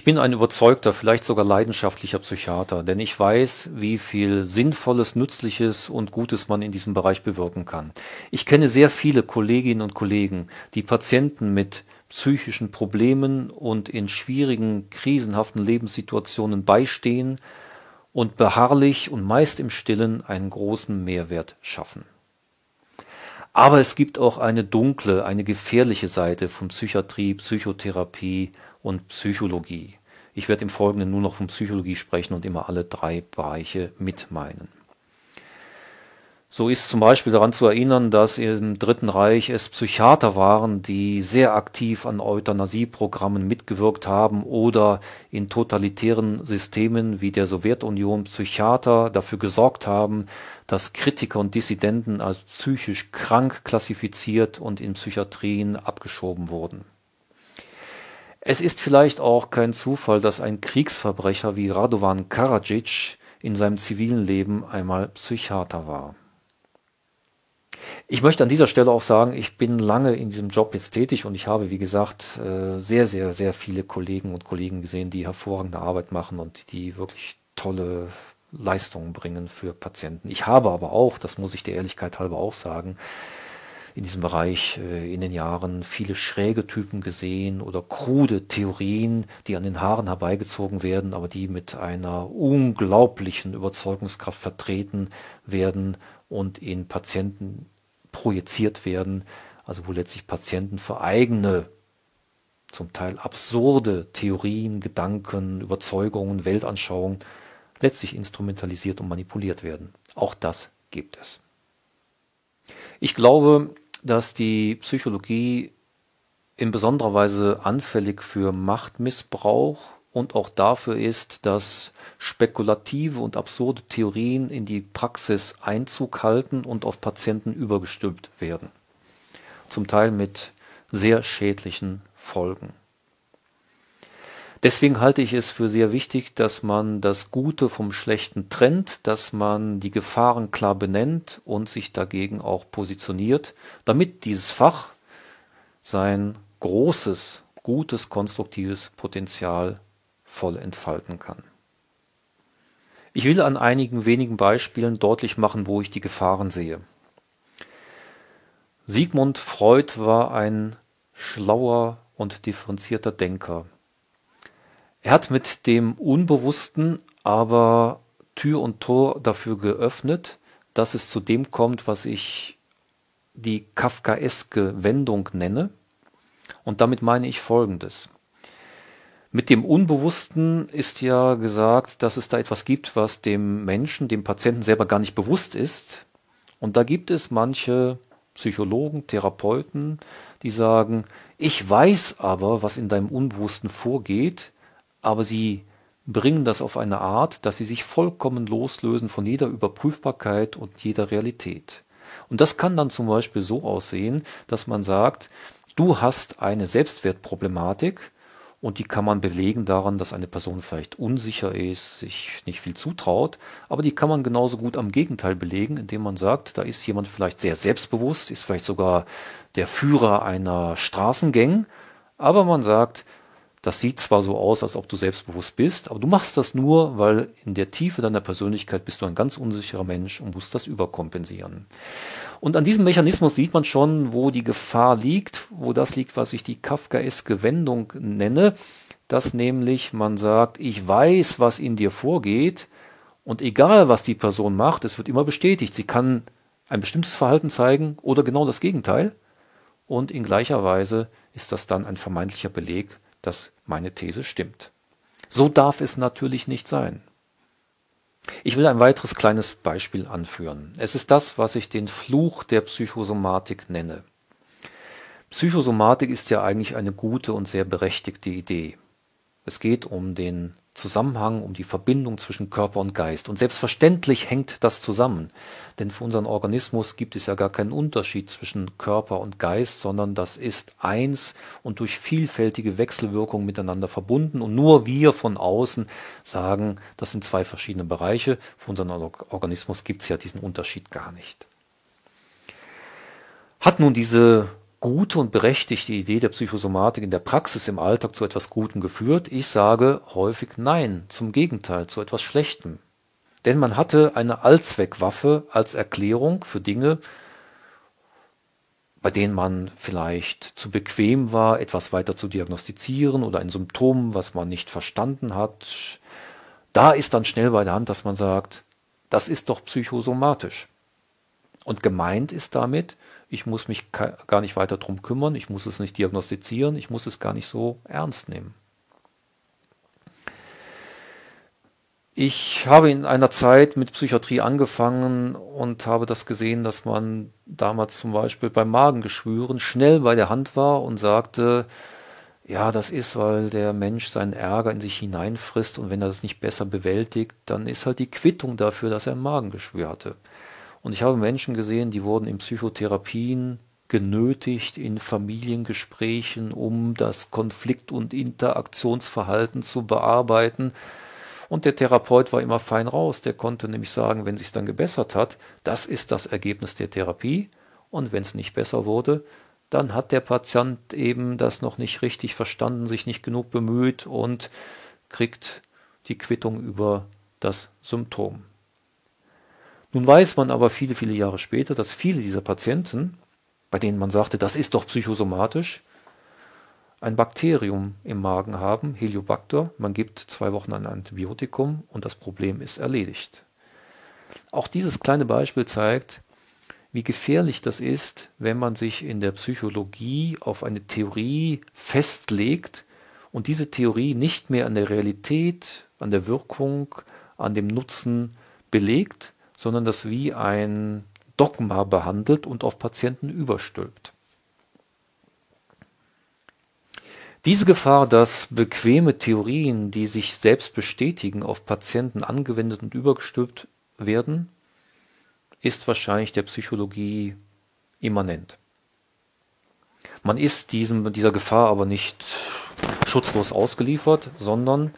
Ich bin ein überzeugter, vielleicht sogar leidenschaftlicher Psychiater, denn ich weiß, wie viel Sinnvolles, Nützliches und Gutes man in diesem Bereich bewirken kann. Ich kenne sehr viele Kolleginnen und Kollegen, die Patienten mit psychischen Problemen und in schwierigen, krisenhaften Lebenssituationen beistehen und beharrlich und meist im Stillen einen großen Mehrwert schaffen. Aber es gibt auch eine dunkle, eine gefährliche Seite von Psychiatrie, Psychotherapie und Psychologie. Ich werde im Folgenden nur noch von Psychologie sprechen und immer alle drei Bereiche mit meinen. So ist zum Beispiel daran zu erinnern, dass im Dritten Reich es Psychiater waren, die sehr aktiv an Euthanasieprogrammen mitgewirkt haben oder in totalitären Systemen wie der Sowjetunion Psychiater dafür gesorgt haben, dass Kritiker und Dissidenten als psychisch krank klassifiziert und in Psychiatrien abgeschoben wurden. Es ist vielleicht auch kein Zufall, dass ein Kriegsverbrecher wie Radovan Karadzic in seinem zivilen Leben einmal Psychiater war. Ich möchte an dieser Stelle auch sagen, ich bin lange in diesem Job jetzt tätig und ich habe, wie gesagt, sehr, sehr, sehr viele Kollegen und Kollegen gesehen, die hervorragende Arbeit machen und die wirklich tolle Leistungen bringen für Patienten. Ich habe aber auch, das muss ich der Ehrlichkeit halber auch sagen, in diesem Bereich in den Jahren viele schräge Typen gesehen oder krude Theorien, die an den Haaren herbeigezogen werden, aber die mit einer unglaublichen Überzeugungskraft vertreten werden und in Patienten projiziert werden, also wo letztlich Patienten für eigene, zum Teil absurde Theorien, Gedanken, Überzeugungen, Weltanschauungen letztlich instrumentalisiert und manipuliert werden. Auch das gibt es. Ich glaube, dass die Psychologie in besonderer Weise anfällig für Machtmissbrauch und auch dafür ist, dass spekulative und absurde Theorien in die Praxis Einzug halten und auf Patienten übergestülpt werden. Zum Teil mit sehr schädlichen Folgen. Deswegen halte ich es für sehr wichtig, dass man das Gute vom Schlechten trennt, dass man die Gefahren klar benennt und sich dagegen auch positioniert, damit dieses Fach sein großes, gutes, konstruktives Potenzial voll entfalten kann. Ich will an einigen wenigen Beispielen deutlich machen, wo ich die Gefahren sehe. Sigmund Freud war ein schlauer und differenzierter Denker. Er hat mit dem Unbewussten aber Tür und Tor dafür geöffnet, dass es zu dem kommt, was ich die kafkaeske Wendung nenne. Und damit meine ich Folgendes. Mit dem Unbewussten ist ja gesagt, dass es da etwas gibt, was dem Menschen, dem Patienten selber gar nicht bewusst ist. Und da gibt es manche Psychologen, Therapeuten, die sagen, ich weiß aber, was in deinem Unbewussten vorgeht, aber sie bringen das auf eine Art, dass sie sich vollkommen loslösen von jeder Überprüfbarkeit und jeder Realität. Und das kann dann zum Beispiel so aussehen, dass man sagt, du hast eine Selbstwertproblematik und die kann man belegen daran, dass eine Person vielleicht unsicher ist, sich nicht viel zutraut, aber die kann man genauso gut am Gegenteil belegen, indem man sagt, da ist jemand vielleicht sehr selbstbewusst, ist vielleicht sogar der Führer einer Straßengang, aber man sagt, das sieht zwar so aus, als ob du selbstbewusst bist, aber du machst das nur, weil in der Tiefe deiner Persönlichkeit bist du ein ganz unsicherer Mensch und musst das überkompensieren. Und an diesem Mechanismus sieht man schon, wo die Gefahr liegt, wo das liegt, was ich die kafkaeske Wendung nenne, dass nämlich man sagt, ich weiß, was in dir vorgeht und egal, was die Person macht, es wird immer bestätigt. Sie kann ein bestimmtes Verhalten zeigen oder genau das Gegenteil und in gleicher Weise ist das dann ein vermeintlicher Beleg, dass meine These stimmt. So darf es natürlich nicht sein. Ich will ein weiteres kleines Beispiel anführen. Es ist das, was ich den Fluch der Psychosomatik nenne. Psychosomatik ist ja eigentlich eine gute und sehr berechtigte Idee. Es geht um den Zusammenhang, um die Verbindung zwischen Körper und Geist. Und selbstverständlich hängt das zusammen. Denn für unseren Organismus gibt es ja gar keinen Unterschied zwischen Körper und Geist, sondern das ist eins und durch vielfältige Wechselwirkungen miteinander verbunden. Und nur wir von außen sagen, das sind zwei verschiedene Bereiche. Für unseren Organismus gibt es ja diesen Unterschied gar nicht. Hat nun diese gute und berechtigte Idee der Psychosomatik in der Praxis im Alltag zu etwas Gutem geführt? Ich sage häufig nein, zum Gegenteil, zu etwas Schlechtem. Denn man hatte eine Allzweckwaffe als Erklärung für Dinge, bei denen man vielleicht zu bequem war, etwas weiter zu diagnostizieren oder ein Symptom, was man nicht verstanden hat. Da ist dann schnell bei der Hand, dass man sagt, das ist doch psychosomatisch. Und gemeint ist damit, ich muss mich gar nicht weiter drum kümmern, ich muss es nicht diagnostizieren, ich muss es gar nicht so ernst nehmen. Ich habe in einer Zeit mit Psychiatrie angefangen und habe das gesehen, dass man damals zum Beispiel bei Magengeschwüren schnell bei der Hand war und sagte, ja, das ist, weil der Mensch seinen Ärger in sich hineinfrisst und wenn er das nicht besser bewältigt, dann ist halt die Quittung dafür, dass er ein Magengeschwür hatte. Und ich habe Menschen gesehen, die wurden in Psychotherapien genötigt, in Familiengesprächen, um das Konflikt- und Interaktionsverhalten zu bearbeiten. Und der Therapeut war immer fein raus. Der konnte nämlich sagen, wenn es sich dann gebessert hat, das ist das Ergebnis der Therapie. Und wenn es nicht besser wurde, dann hat der Patient eben das noch nicht richtig verstanden, sich nicht genug bemüht und kriegt die Quittung über das Symptom. Nun weiß man aber viele, viele Jahre später, dass viele dieser Patienten, bei denen man sagte, das ist doch psychosomatisch, ein Bakterium im Magen haben, Heliobacter. Man gibt 2 Wochen ein Antibiotikum und das Problem ist erledigt. Auch dieses kleine Beispiel zeigt, wie gefährlich das ist, wenn man sich in der Psychologie auf eine Theorie festlegt und diese Theorie nicht mehr an der Realität, an der Wirkung, an dem Nutzen belegt, sondern das wie ein Dogma behandelt und auf Patienten überstülpt. Diese Gefahr, dass bequeme Theorien, die sich selbst bestätigen, auf Patienten angewendet und übergestülpt werden, ist wahrscheinlich der Psychologie immanent. Man ist dieser Gefahr aber nicht schutzlos ausgeliefert, sondern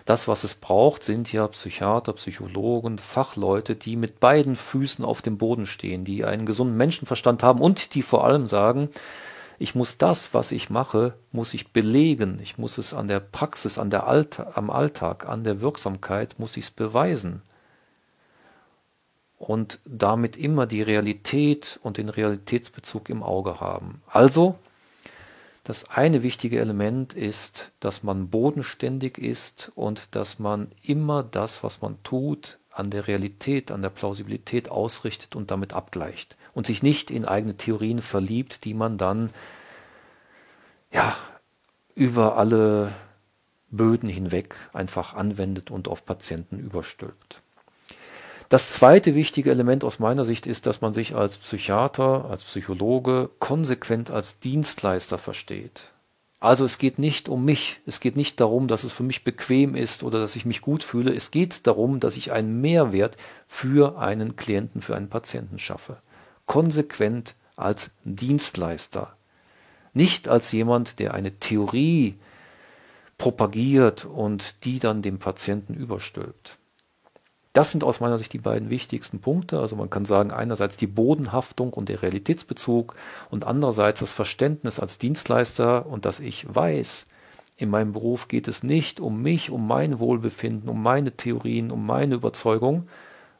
das, was es braucht, sind ja Psychiater, Psychologen, Fachleute, die mit beiden Füßen auf dem Boden stehen, die einen gesunden Menschenverstand haben und die vor allem sagen, ich muss das, was ich mache, muss ich belegen, ich muss es an der Praxis, am Alltag, an der Wirksamkeit, muss ich es beweisen. Und damit immer die Realität und den Realitätsbezug im Auge haben. Also, das eine wichtige Element ist, dass man bodenständig ist und dass man immer das, was man tut, an der Realität, an der Plausibilität ausrichtet und damit abgleicht. Und sich nicht in eigene Theorien verliebt, die man dann über alle Böden hinweg einfach anwendet und auf Patienten überstülpt. Das zweite wichtige Element aus meiner Sicht ist, dass man sich als Psychiater, als Psychologe konsequent als Dienstleister versteht. Also es geht nicht um mich, es geht nicht darum, dass es für mich bequem ist oder dass ich mich gut fühle. Es geht darum, dass ich einen Mehrwert für einen Klienten, für einen Patienten schaffe. Konsequent als Dienstleister. Nicht als jemand, der eine Theorie propagiert und die dann dem Patienten überstülpt. Das sind aus meiner Sicht die beiden wichtigsten Punkte. Also man kann sagen, einerseits die Bodenhaftung und der Realitätsbezug und andererseits das Verständnis als Dienstleister und dass ich weiß, in meinem Beruf geht es nicht um mich, um mein Wohlbefinden, um meine Theorien, um meine Überzeugung.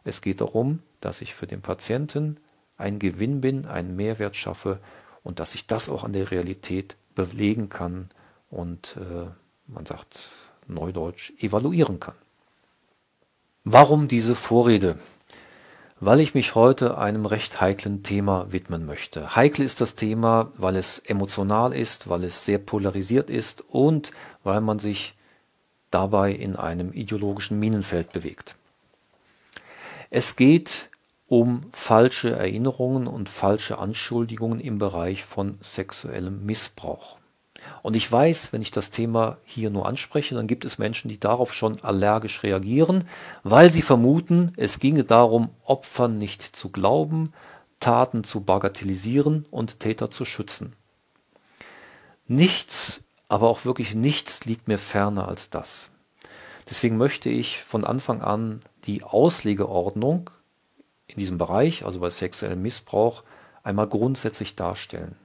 Es geht darum, dass ich für den Patienten ein Gewinn bin, einen Mehrwert schaffe und dass ich das auch an der Realität belegen kann und man sagt neudeutsch evaluieren kann. Warum diese Vorrede? Weil ich mich heute einem recht heiklen Thema widmen möchte. Heikel ist das Thema, weil es emotional ist, weil es sehr polarisiert ist und weil man sich dabei in einem ideologischen Minenfeld bewegt. Es geht um falsche Erinnerungen und falsche Anschuldigungen im Bereich von sexuellem Missbrauch. Und ich weiß, wenn ich das Thema hier nur anspreche, dann gibt es Menschen, die darauf schon allergisch reagieren, weil sie vermuten, es ginge darum, Opfern nicht zu glauben, Taten zu bagatellisieren und Täter zu schützen. Nichts, aber auch wirklich nichts liegt mir ferner als das. Deswegen möchte ich von Anfang an die Auslegeordnung in diesem Bereich, also bei sexuellem Missbrauch, einmal grundsätzlich darstellen.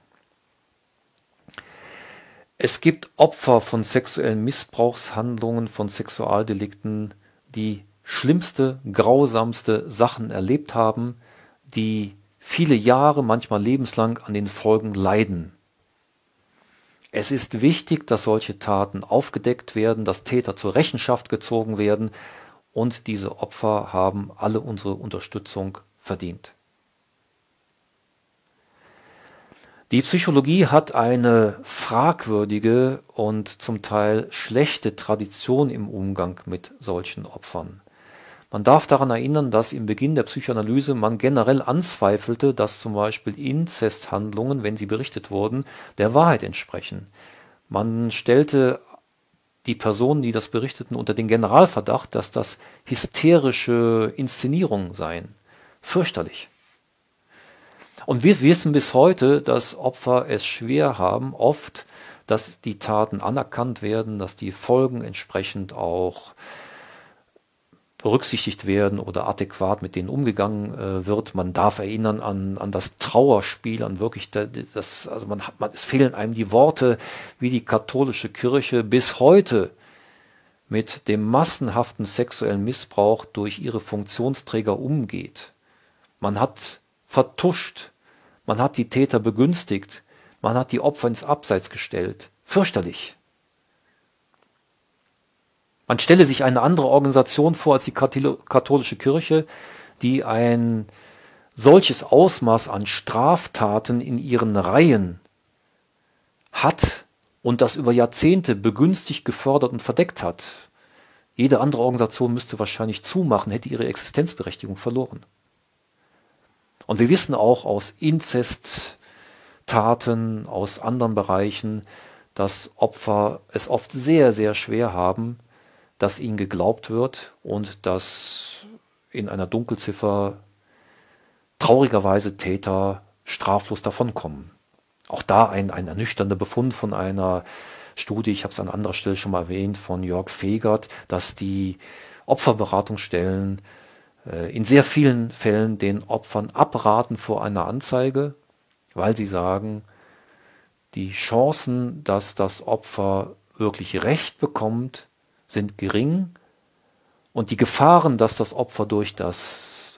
Es gibt Opfer von sexuellen Missbrauchshandlungen, von Sexualdelikten, die schlimmste, grausamste Sachen erlebt haben, die viele Jahre, manchmal lebenslang an den Folgen leiden. Es ist wichtig, dass solche Taten aufgedeckt werden, dass Täter zur Rechenschaft gezogen werden, und diese Opfer haben alle unsere Unterstützung verdient. Die Psychologie hat eine fragwürdige und zum Teil schlechte Tradition im Umgang mit solchen Opfern. Man darf daran erinnern, dass im Beginn der Psychoanalyse man generell anzweifelte, dass zum Beispiel Inzesthandlungen, wenn sie berichtet wurden, der Wahrheit entsprechen. Man stellte die Personen, die das berichteten, unter den Generalverdacht, dass das hysterische Inszenierungen seien. Fürchterlich. Und wir wissen bis heute, dass Opfer es schwer haben, oft, dass die Taten anerkannt werden, dass die Folgen entsprechend auch berücksichtigt werden oder adäquat mit denen umgegangen wird. Man darf erinnern an das Trauerspiel, an wirklich es fehlen einem die Worte, wie die katholische Kirche bis heute mit dem massenhaften sexuellen Missbrauch durch ihre Funktionsträger umgeht. Man hat vertuscht, man hat die Täter begünstigt, man hat die Opfer ins Abseits gestellt. Fürchterlich. Man stelle sich eine andere Organisation vor als die katholische Kirche, die ein solches Ausmaß an Straftaten in ihren Reihen hat und das über Jahrzehnte begünstigt, gefördert und verdeckt hat. Jede andere Organisation müsste wahrscheinlich zumachen, hätte ihre Existenzberechtigung verloren. Und wir wissen auch aus Inzesttaten, aus anderen Bereichen, dass Opfer es oft sehr, sehr schwer haben, dass ihnen geglaubt wird und dass in einer Dunkelziffer traurigerweise Täter straflos davonkommen. Auch da ein ernüchternder Befund von einer Studie, ich habe es an anderer Stelle schon mal erwähnt, von Jörg Fegert, dass die Opferberatungsstellen in sehr vielen Fällen den Opfern abraten vor einer Anzeige, weil sie sagen, die Chancen, dass das Opfer wirklich Recht bekommt, sind gering, und die Gefahren, dass das Opfer durch das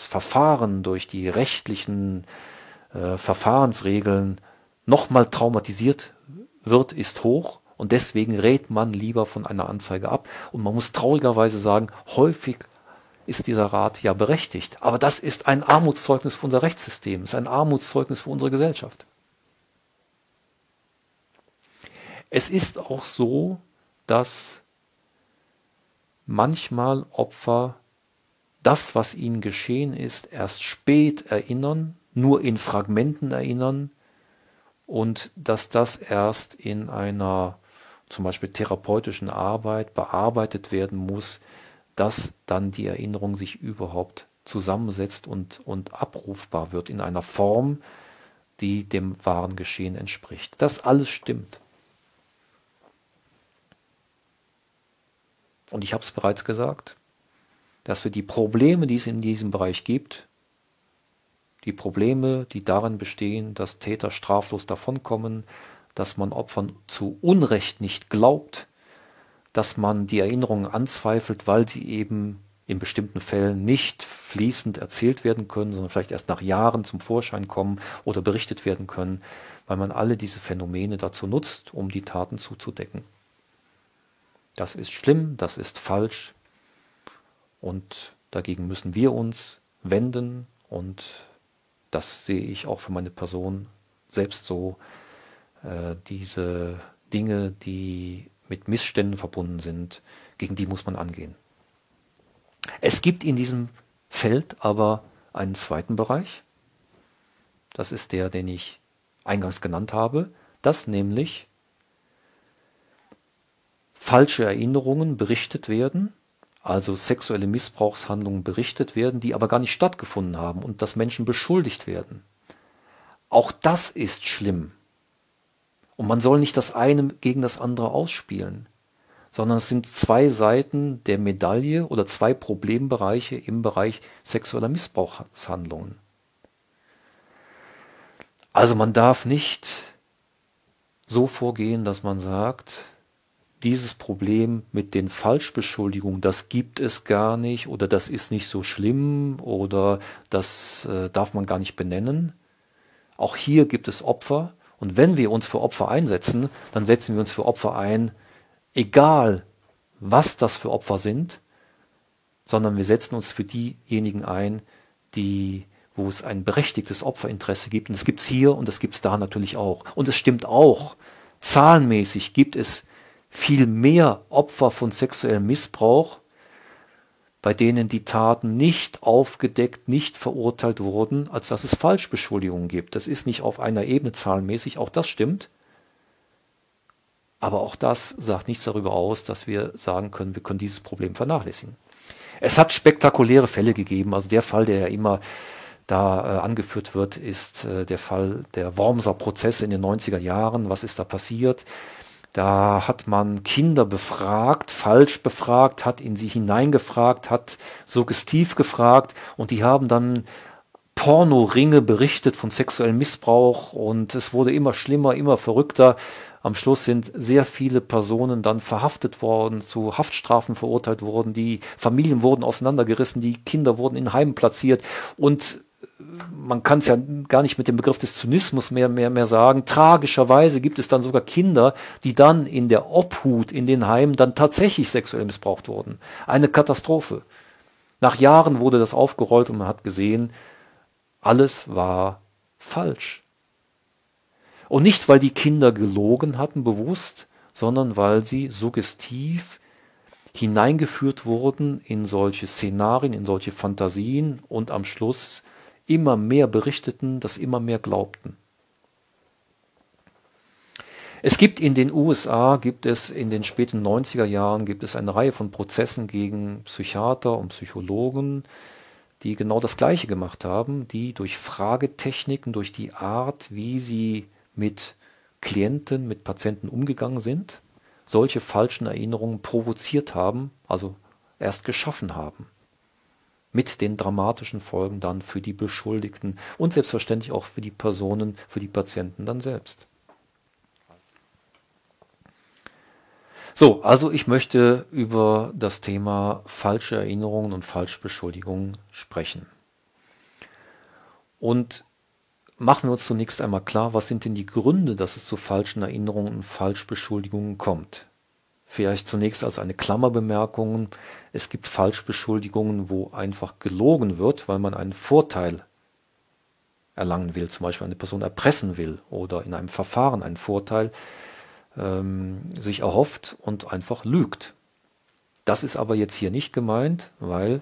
Verfahren, durch die rechtlichen Verfahrensregeln nochmal traumatisiert wird, ist hoch, und deswegen rät man lieber von einer Anzeige ab. Und man muss traurigerweise sagen, häufig ist dieser Rat ja berechtigt. Aber das ist ein Armutszeugnis für unser Rechtssystem, ist ein Armutszeugnis für unsere Gesellschaft. Es ist auch so, dass manchmal Opfer das, was ihnen geschehen ist, erst spät erinnern, nur in Fragmenten erinnern, und dass das erst in einer zum Beispiel therapeutischen Arbeit bearbeitet werden muss, dass dann die Erinnerung sich überhaupt zusammensetzt und abrufbar wird in einer Form, die dem wahren Geschehen entspricht. Das alles stimmt. Und ich habe es bereits gesagt, dass wir die Probleme, die es in diesem Bereich gibt, die Probleme, die darin bestehen, dass Täter straflos davonkommen, dass man Opfern zu Unrecht nicht glaubt, dass man die Erinnerungen anzweifelt, weil sie eben in bestimmten Fällen nicht fließend erzählt werden können, sondern vielleicht erst nach Jahren zum Vorschein kommen oder berichtet werden können, weil man alle diese Phänomene dazu nutzt, um die Taten zuzudecken. Das ist schlimm, das ist falsch, und dagegen müssen wir uns wenden, und das sehe ich auch für meine Person selbst so. Diese Dinge, die mit Missständen verbunden sind, gegen die muss man angehen. Es gibt in diesem Feld aber einen zweiten Bereich. Das ist der, den ich eingangs genannt habe, dass nämlich falsche Erinnerungen berichtet werden, also sexuelle Missbrauchshandlungen berichtet werden, die aber gar nicht stattgefunden haben, und dass Menschen beschuldigt werden. Auch das ist schlimm. Und man soll nicht das eine gegen das andere ausspielen, sondern es sind zwei Seiten der Medaille oder zwei Problembereiche im Bereich sexueller Missbrauchshandlungen. Also man darf nicht so vorgehen, dass man sagt, dieses Problem mit den Falschbeschuldigungen, das gibt es gar nicht oder das ist nicht so schlimm oder das darf man gar nicht benennen. Auch hier gibt es Opfer und wenn wir uns für Opfer einsetzen, dann setzen wir uns für Opfer ein, egal was das für Opfer sind, sondern wir setzen uns für diejenigen ein, wo es ein berechtigtes Opferinteresse gibt. Und das gibt es hier und das gibt es da natürlich auch. Und es stimmt auch, zahlenmäßig gibt es viel mehr Opfer von sexuellem Missbrauch, bei denen die Taten nicht aufgedeckt, nicht verurteilt wurden, als dass es Falschbeschuldigungen gibt. Das ist nicht auf einer Ebene zahlenmäßig, auch das stimmt. Aber auch das sagt nichts darüber aus, dass wir sagen können, wir können dieses Problem vernachlässigen. Es hat spektakuläre Fälle gegeben. Also der Fall, der ja immer da angeführt wird, ist der Fall der Wormser Prozesse in den 90er Jahren. Was ist da passiert? Da hat man Kinder befragt, falsch befragt, hat in sie hineingefragt, hat suggestiv gefragt und die haben dann Pornoringe berichtet von sexuellem Missbrauch und es wurde immer schlimmer, immer verrückter. Am Schluss sind sehr viele Personen dann verhaftet worden, zu Haftstrafen verurteilt worden, die Familien wurden auseinandergerissen, die Kinder wurden in Heimen platziert und man kann es ja gar nicht mit dem Begriff des Zynismus mehr sagen. Tragischerweise gibt es dann sogar Kinder, die dann in der Obhut in den Heimen dann tatsächlich sexuell missbraucht wurden. Eine Katastrophe. Nach Jahren wurde das aufgerollt und man hat gesehen, alles war falsch. Und nicht, weil die Kinder gelogen hatten bewusst, sondern weil sie suggestiv hineingeführt wurden in solche Szenarien, in solche Fantasien und am Schluss immer mehr berichteten, das immer mehr glaubten. Es gibt in den USA, gibt es in den späten 90er Jahren, gibt es eine Reihe von Prozessen gegen Psychiater und Psychologen, die genau das Gleiche gemacht haben, die durch Fragetechniken, durch die Art, wie sie mit Klienten, mit Patienten umgegangen sind, solche falschen Erinnerungen provoziert haben, also erst geschaffen haben. Mit den dramatischen Folgen dann für die Beschuldigten und selbstverständlich auch für die Personen, für die Patienten dann selbst. So, also ich möchte über das Thema falsche Erinnerungen und Falschbeschuldigungen sprechen. Und machen wir uns zunächst einmal klar, was sind denn die Gründe, dass es zu falschen Erinnerungen und Falschbeschuldigungen kommt. Vielleicht zunächst als eine Klammerbemerkung, es gibt Falschbeschuldigungen, wo einfach gelogen wird, weil man einen Vorteil erlangen will, zum Beispiel eine Person erpressen will oder in einem Verfahren einen Vorteil sich erhofft und einfach lügt. Das ist aber jetzt hier nicht gemeint, weil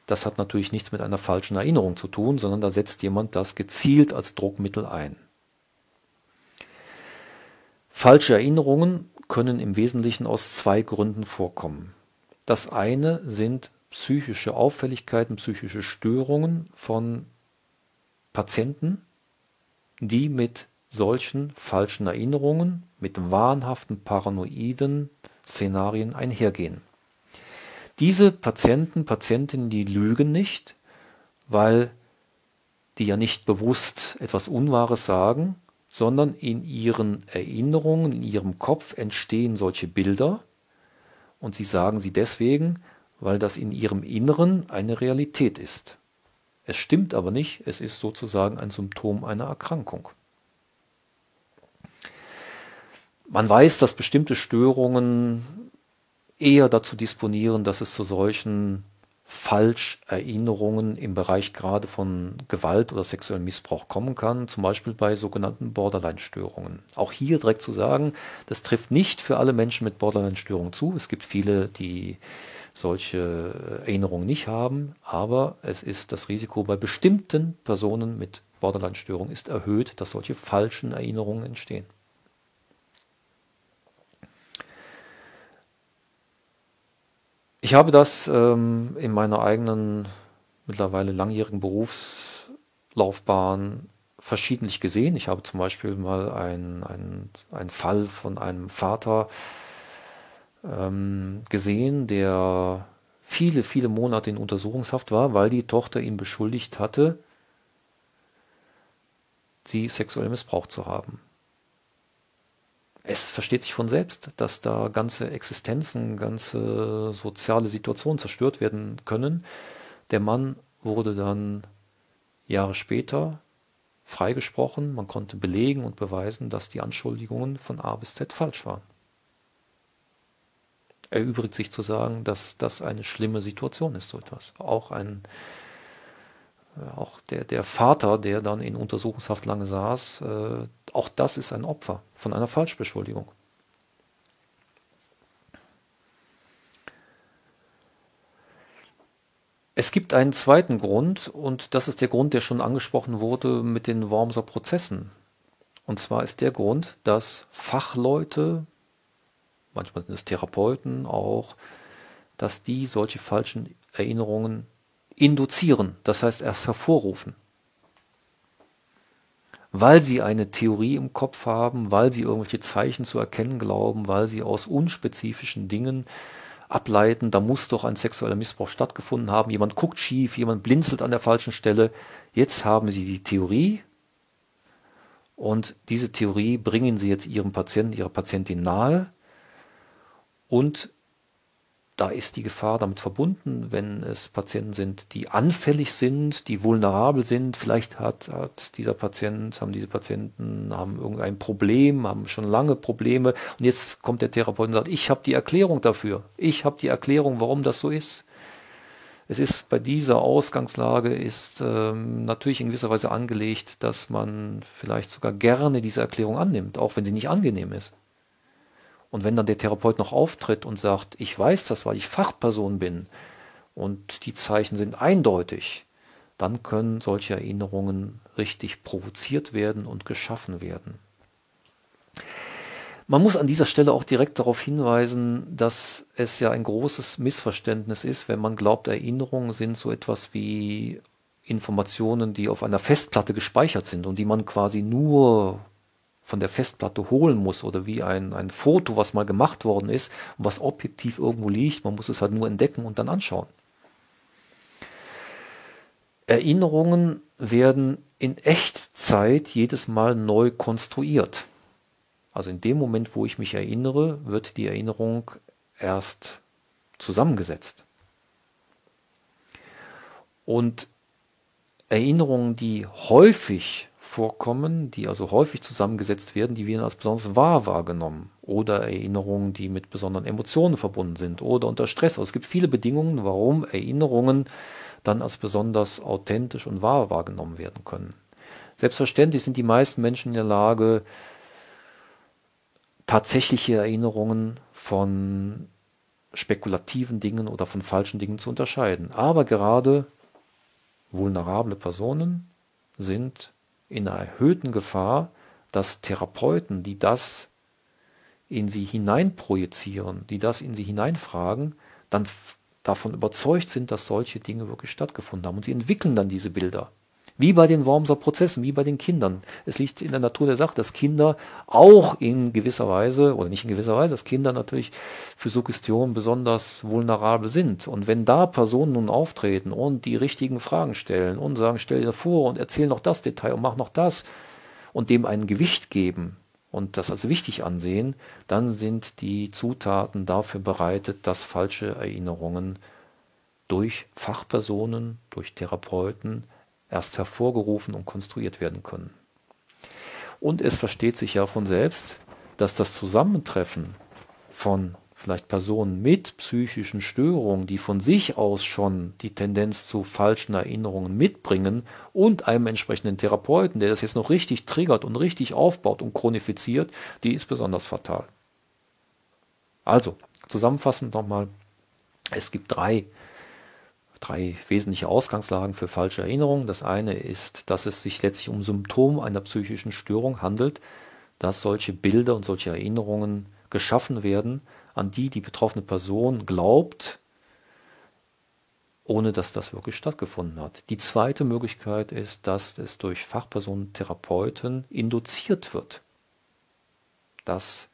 das hat natürlich nichts mit einer falschen Erinnerung zu tun, sondern da setzt jemand das gezielt als Druckmittel ein. Falsche Erinnerungen können im Wesentlichen aus zwei Gründen vorkommen. Das eine sind psychische Auffälligkeiten, psychische Störungen von Patienten, die mit solchen falschen Erinnerungen, mit wahnhaften, paranoiden Szenarien einhergehen. Diese Patientinnen, die lügen nicht, weil die ja nicht bewusst etwas Unwahres sagen, sondern in ihren Erinnerungen, in ihrem Kopf entstehen solche Bilder und sie sagen sie deswegen, weil das in ihrem Inneren eine Realität ist. Es stimmt aber nicht, es ist sozusagen ein Symptom einer Erkrankung. Man weiß, dass bestimmte Störungen eher dazu disponieren, dass es zu solchen Falscherinnerungen im Bereich gerade von Gewalt oder sexuellem Missbrauch kommen kann, zum Beispiel bei sogenannten Borderline-Störungen. Auch hier direkt zu sagen, das trifft nicht für alle Menschen mit Borderline-Störungen zu. Es gibt viele, die solche Erinnerungen nicht haben, aber es ist das Risiko bei bestimmten Personen mit Borderline-Störungen ist erhöht, dass solche falschen Erinnerungen entstehen. Ich habe das in meiner eigenen, mittlerweile langjährigen Berufslaufbahn verschiedentlich gesehen. Ich habe zum Beispiel mal einen Fall von einem Vater gesehen, der viele, viele Monate in Untersuchungshaft war, weil die Tochter ihn beschuldigt hatte, sie sexuell missbraucht zu haben. Es versteht sich von selbst, dass da ganze Existenzen, ganze soziale Situationen zerstört werden können. Der Mann wurde dann Jahre später freigesprochen. Man konnte belegen und beweisen, dass die Anschuldigungen von A bis Z falsch waren. Erübrigt sich zu sagen, dass das eine schlimme Situation ist, so etwas. Auch der Vater, der dann in Untersuchungshaft lange saß, auch das ist ein Opfer von einer Falschbeschuldigung. Es gibt einen zweiten Grund, und das ist der Grund, der schon angesprochen wurde mit den Wormser Prozessen. Und zwar ist der Grund, dass Fachleute, manchmal sind es Therapeuten auch, dass die solche falschen Erinnerungen induzieren, das heißt erst hervorrufen. Weil sie eine Theorie im Kopf haben, weil sie irgendwelche Zeichen zu erkennen glauben, weil sie aus unspezifischen Dingen ableiten, da muss doch ein sexueller Missbrauch stattgefunden haben, jemand guckt schief, jemand blinzelt an der falschen Stelle. Jetzt haben sie die Theorie und diese Theorie bringen sie jetzt ihrem Patienten, ihrer Patientin nahe und da ist die Gefahr damit verbunden, wenn es Patienten sind, die anfällig sind, die vulnerabel sind. Vielleicht haben diese Patienten irgendein Problem, haben schon lange Probleme. Und jetzt kommt der Therapeut und sagt, ich habe die Erklärung dafür. Ich habe die Erklärung, warum das so ist. Es ist bei dieser Ausgangslage natürlich in gewisser Weise angelegt, dass man vielleicht sogar gerne diese Erklärung annimmt, auch wenn sie nicht angenehm ist. Und wenn dann der Therapeut noch auftritt und sagt, ich weiß das, weil ich Fachperson bin und die Zeichen sind eindeutig, dann können solche Erinnerungen richtig provoziert werden und geschaffen werden. Man muss an dieser Stelle auch direkt darauf hinweisen, dass es ja ein großes Missverständnis ist, wenn man glaubt, Erinnerungen sind so etwas wie Informationen, die auf einer Festplatte gespeichert sind und die man quasi nur von der Festplatte holen muss oder wie ein Foto, was mal gemacht worden ist und was objektiv irgendwo liegt. Man muss es halt nur entdecken und dann anschauen. Erinnerungen werden in Echtzeit jedes Mal neu konstruiert. Also in dem Moment, wo ich mich erinnere, wird die Erinnerung erst zusammengesetzt. Und Erinnerungen, die häufig vorkommen, die also häufig zusammengesetzt werden, die werden als besonders wahr wahrgenommen. Oder Erinnerungen, die mit besonderen Emotionen verbunden sind oder unter Stress. Also es gibt viele Bedingungen, warum Erinnerungen dann als besonders authentisch und wahr wahrgenommen werden können. Selbstverständlich sind die meisten Menschen in der Lage, tatsächliche Erinnerungen von spekulativen Dingen oder von falschen Dingen zu unterscheiden. Aber gerade vulnerable Personen sind in einer erhöhten Gefahr, dass Therapeuten, die das in sie hineinprojizieren, die das in sie hineinfragen, dann davon überzeugt sind, dass solche Dinge wirklich stattgefunden haben. Und sie entwickeln dann diese Bilder. Wie bei den Wormser Prozessen, wie bei den Kindern. Es liegt in der Natur der Sache, dass Kinder auch in gewisser Weise, oder nicht in gewisser Weise, dass Kinder natürlich für Suggestion besonders vulnerabel sind. Und wenn da Personen nun auftreten und die richtigen Fragen stellen und sagen, stell dir vor und erzähl noch das Detail und mach noch das und dem ein Gewicht geben und das als wichtig ansehen, dann sind die Zutaten dafür bereitet, dass falsche Erinnerungen durch Fachpersonen, durch Therapeuten erst hervorgerufen und konstruiert werden können. Und es versteht sich ja von selbst, dass das Zusammentreffen von vielleicht Personen mit psychischen Störungen, die von sich aus schon die Tendenz zu falschen Erinnerungen mitbringen und einem entsprechenden Therapeuten, der das jetzt noch richtig triggert und richtig aufbaut und chronifiziert, die ist besonders fatal. Also, zusammenfassend nochmal, es gibt drei wesentliche Ausgangslagen für falsche Erinnerungen. Das eine ist, dass es sich letztlich um Symptome einer psychischen Störung handelt, dass solche Bilder und solche Erinnerungen geschaffen werden, an die die betroffene Person glaubt, ohne dass das wirklich stattgefunden hat. Die zweite Möglichkeit ist, dass es durch Fachpersonen, Therapeuten induziert wird, dass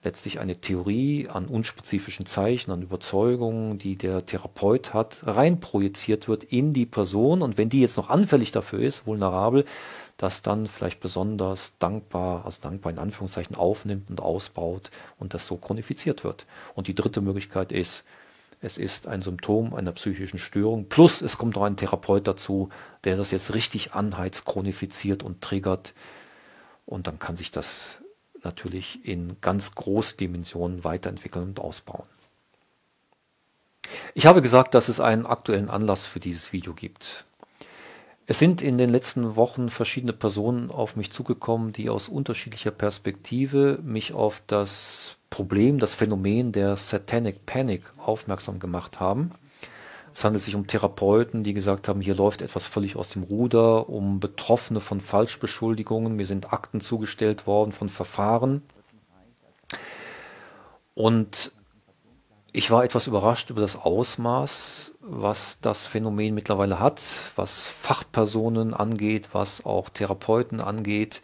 letztlich eine Theorie an unspezifischen Zeichen, an Überzeugungen, die der Therapeut hat, reinprojiziert wird in die Person. Und wenn die jetzt noch anfällig dafür ist, vulnerabel, das dann vielleicht besonders dankbar, also dankbar in Anführungszeichen, aufnimmt und ausbaut und das so chronifiziert wird. Und die dritte Möglichkeit ist, es ist ein Symptom einer psychischen Störung, plus es kommt noch ein Therapeut dazu, der das jetzt richtig anheizt, chronifiziert und triggert. Und dann kann sich das natürlich in ganz große Dimensionen weiterentwickeln und ausbauen. Ich habe gesagt, dass es einen aktuellen Anlass für dieses Video gibt. Es sind in den letzten Wochen verschiedene Personen auf mich zugekommen, die aus unterschiedlicher Perspektive mich auf das Problem, das Phänomen der Satanic Panic aufmerksam gemacht haben. Es handelt sich um Therapeuten, die gesagt haben, hier läuft etwas völlig aus dem Ruder, um Betroffene von Falschbeschuldigungen. Mir sind Akten zugestellt worden von Verfahren. Und ich war etwas überrascht über das Ausmaß, was das Phänomen mittlerweile hat, was Fachpersonen angeht, was auch Therapeuten angeht.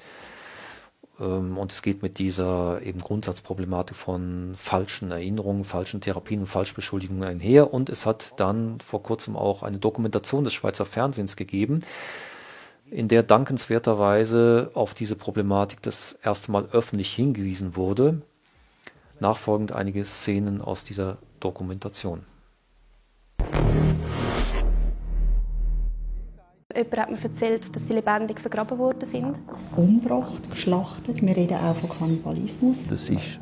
Und es geht mit dieser eben Grundsatzproblematik von falschen Erinnerungen, falschen Therapien und Falschbeschuldigungen einher. Und es hat dann vor kurzem auch eine Dokumentation des Schweizer Fernsehens gegeben, in der dankenswerterweise auf diese Problematik das erste Mal öffentlich hingewiesen wurde. Nachfolgend einige Szenen aus dieser Dokumentation. Jemand hat mir erzählt, dass sie lebendig vergraben worden sind. Umgebracht, geschlachtet. Wir reden auch von Kannibalismus. Das ist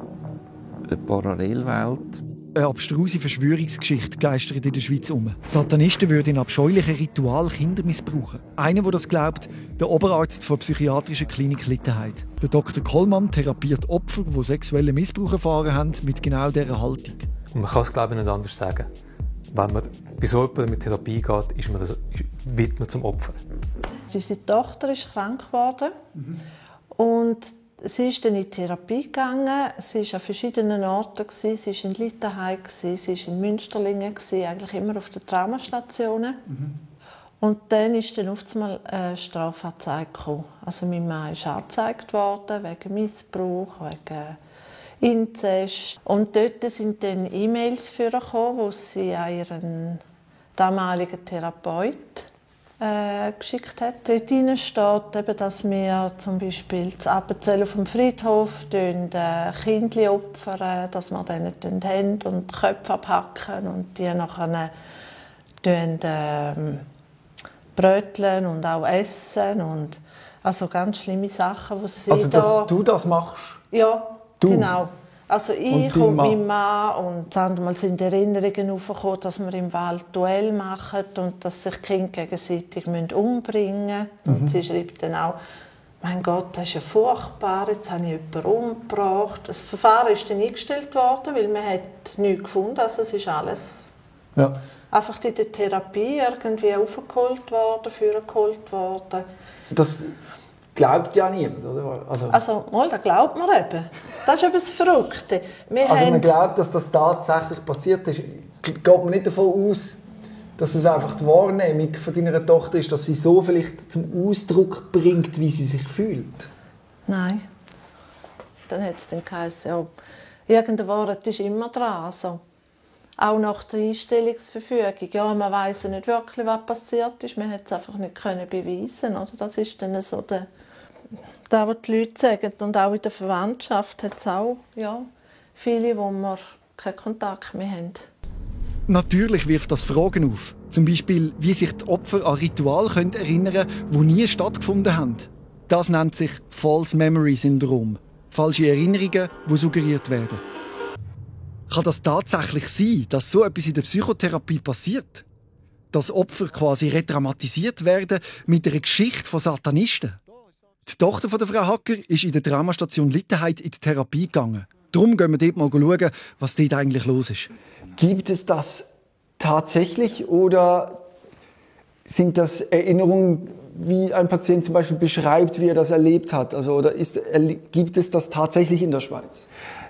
eine Parallelwelt. Eine abstruse Verschwörungsgeschichte geistert in der Schweiz um. Satanisten würden in abscheulichen Ritual Kinder missbrauchen. Einer, der das glaubt, der Oberarzt der psychiatrischen Klinik Littenheid. Der Dr. Kollmann therapiert Opfer, die sexuellen Missbrauch erfahren haben, mit genau dieser Haltung. Und man kann es, glaube ich, nicht anders sagen. Wenn man bei so jemandem mit Therapie geht, wird man zum Opfer. Unsere Tochter ist krank geworden und sie ist dann in Therapie gegangen. Sie war an verschiedenen Orten. Sie war in Littenheid, sie war in Münsterlingen, eigentlich immer auf den Traumastationen. Und dann ist dann auf einmal eine Strafanzeige gekommen. Also mein Mann ist angezeigt worden wegen Missbrauch, wegen Inzest. Und dort sind dann E-Mails vorgekommen, wo sie an ihren damaligen Therapeut geschickt hat. Dort steht eben, dass wir zum Beispiel das Appenzell auf dem Friedhof Kindli opfern, dass wir denen die Hände und die Köpfe abhacken und die nachher bröteln und auch essen. Und also ganz schlimme Sachen, die sie also, dass du das machst? Ja, du. Genau. Also ich und mein Mann und andermal sind Erinnerungen aufgekommen, dass wir im Wald Duell machen und dass sich die Kinder gegenseitig umbringen müssen. Und sie schreibt dann auch, mein Gott, das ist ja furchtbar, jetzt habe ich jemanden umgebracht. Das Verfahren ist dann eingestellt worden, weil man hat nichts gefunden. Also es ist alles einfach in der Therapie irgendwie aufgeholt worden, vorgeholt worden. Das glaubt ja niemand, oder? Also das glaubt man eben. Das ist eben das Verrückte. Man glaubt, dass das tatsächlich passiert ist. Geht man nicht davon aus, dass es einfach die Wahrnehmung von deiner Tochter ist, dass sie so vielleicht zum Ausdruck bringt, wie sie sich fühlt? Nein. Dann hat es dann geheißen, ja, irgendein Wort ist immer dran. Also, auch nach der Einstellungsverfügung. Ja, man weiss nicht wirklich, was passiert ist. Man konnte es einfach nicht beweisen. Oder? Das ist dann so was die Leute sagen. Und auch in der Verwandtschaft hat es auch viele, wo wir keinen Kontakt mehr haben. Natürlich wirft das Fragen auf. Zum Beispiel, wie sich die Opfer an Rituale erinnern können, die nie stattgefunden haben. Das nennt sich False Memory Syndrom. Falsche Erinnerungen, die suggeriert werden. Kann das tatsächlich sein, dass so etwas in der Psychotherapie passiert? Dass Opfer quasi retraumatisiert werden mit einer Geschichte von Satanisten? Die Tochter von der Frau Hacker ist in der Traumastation Littenheid in die Therapie gegangen. Darum gehen wir dort mal schauen, was dort eigentlich los ist. Gibt es das tatsächlich oder sind das Erinnerungen, wie ein Patient zum Beispiel beschreibt, wie er das erlebt hat? Also, gibt es das tatsächlich in der Schweiz?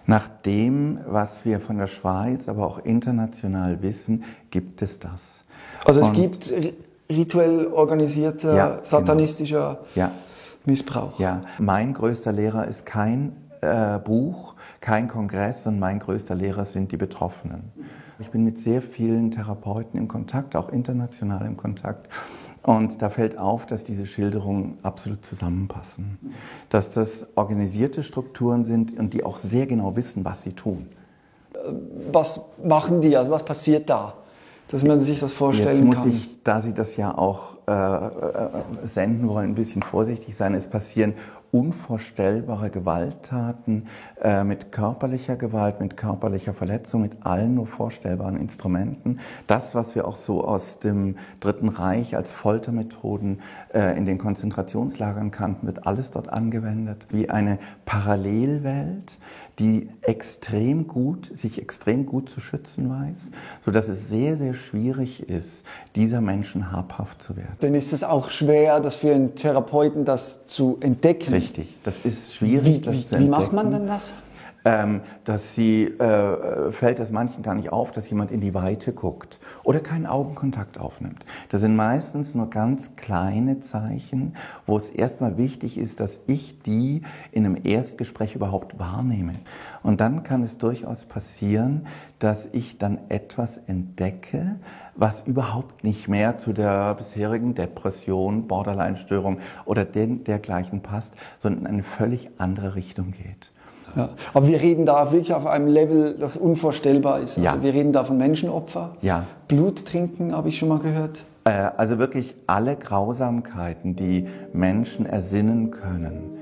Nach dem, was wir von der Schweiz, aber auch international wissen, gibt es das. Also es gibt rituell organisierter, satanistischer Missbrauch. Ja, mein größter Lehrer ist kein Buch, kein Kongress, und mein größter Lehrer sind die Betroffenen. Ich bin mit sehr vielen Therapeuten in Kontakt, auch international in Kontakt. Und da fällt auf, dass diese Schilderungen absolut zusammenpassen. Dass das organisierte Strukturen sind und die auch sehr genau wissen, was sie tun. Was machen die? Also was passiert da? Dass man sich das vorstellen kann. Jetzt muss ich, da Sie das ja auch senden wollen, ein bisschen vorsichtig sein. Es passieren unvorstellbare Gewalttaten mit körperlicher Gewalt, mit körperlicher Verletzung, mit allen nur vorstellbaren Instrumenten. Das, was wir auch so aus dem Dritten Reich als Foltermethoden in den Konzentrationslagern kannten, wird alles dort angewendet. Wie eine Parallelwelt, die sich extrem gut zu schützen weiß, sodass es sehr, sehr schwierig ist, dieser Menschen habhaft zu werden. Dann ist es auch schwer, das für einen Therapeuten das zu entdecken. Richtig, das ist schwierig, das zu entdecken. Wie macht man denn das? Fällt es manchen gar nicht auf, dass jemand in die Weite guckt oder keinen Augenkontakt aufnimmt. Das sind meistens nur ganz kleine Zeichen, wo es erstmal wichtig ist, dass ich die in einem Erstgespräch überhaupt wahrnehme. Und dann kann es durchaus passieren, dass ich dann etwas entdecke, was überhaupt nicht mehr zu der bisherigen Depression, Borderline-Störung oder dergleichen passt, sondern in eine völlig andere Richtung geht. Ja, aber wir reden da wirklich auf einem Level, das unvorstellbar ist. Also wir reden da von Menschenopfer. Ja. Blut trinken, habe ich schon mal gehört. Also wirklich alle Grausamkeiten, die Menschen ersinnen können,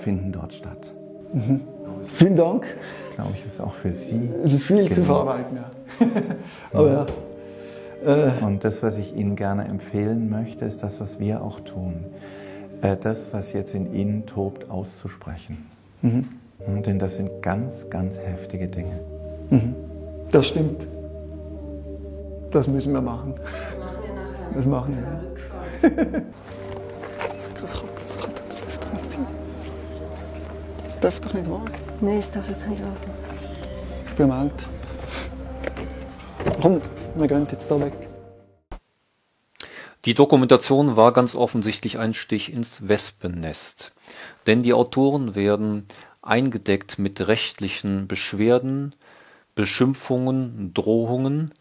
finden dort statt. Mhm. Vielen Dank. Das glaube ich ist auch für Sie. Es ist viel zu verarbeiten, ja. Aber Und das, was ich Ihnen gerne empfehlen möchte, ist das, was wir auch tun. Das, was jetzt in Ihnen tobt, auszusprechen. Mhm. Denn das sind ganz, ganz heftige Dinge. Mhm. Das stimmt. Das müssen wir machen. Das machen wir nachher. Das darf doch nicht sein. Das darf doch nicht wahr sein. Nein, das darf wirklich nicht wahr sein. Ich bin gemeint. Komm, wir gehen jetzt da weg. Die Dokumentation war ganz offensichtlich ein Stich ins Wespennest. Denn die Autoren werden eingedeckt mit rechtlichen Beschwerden, Beschimpfungen, Drohungen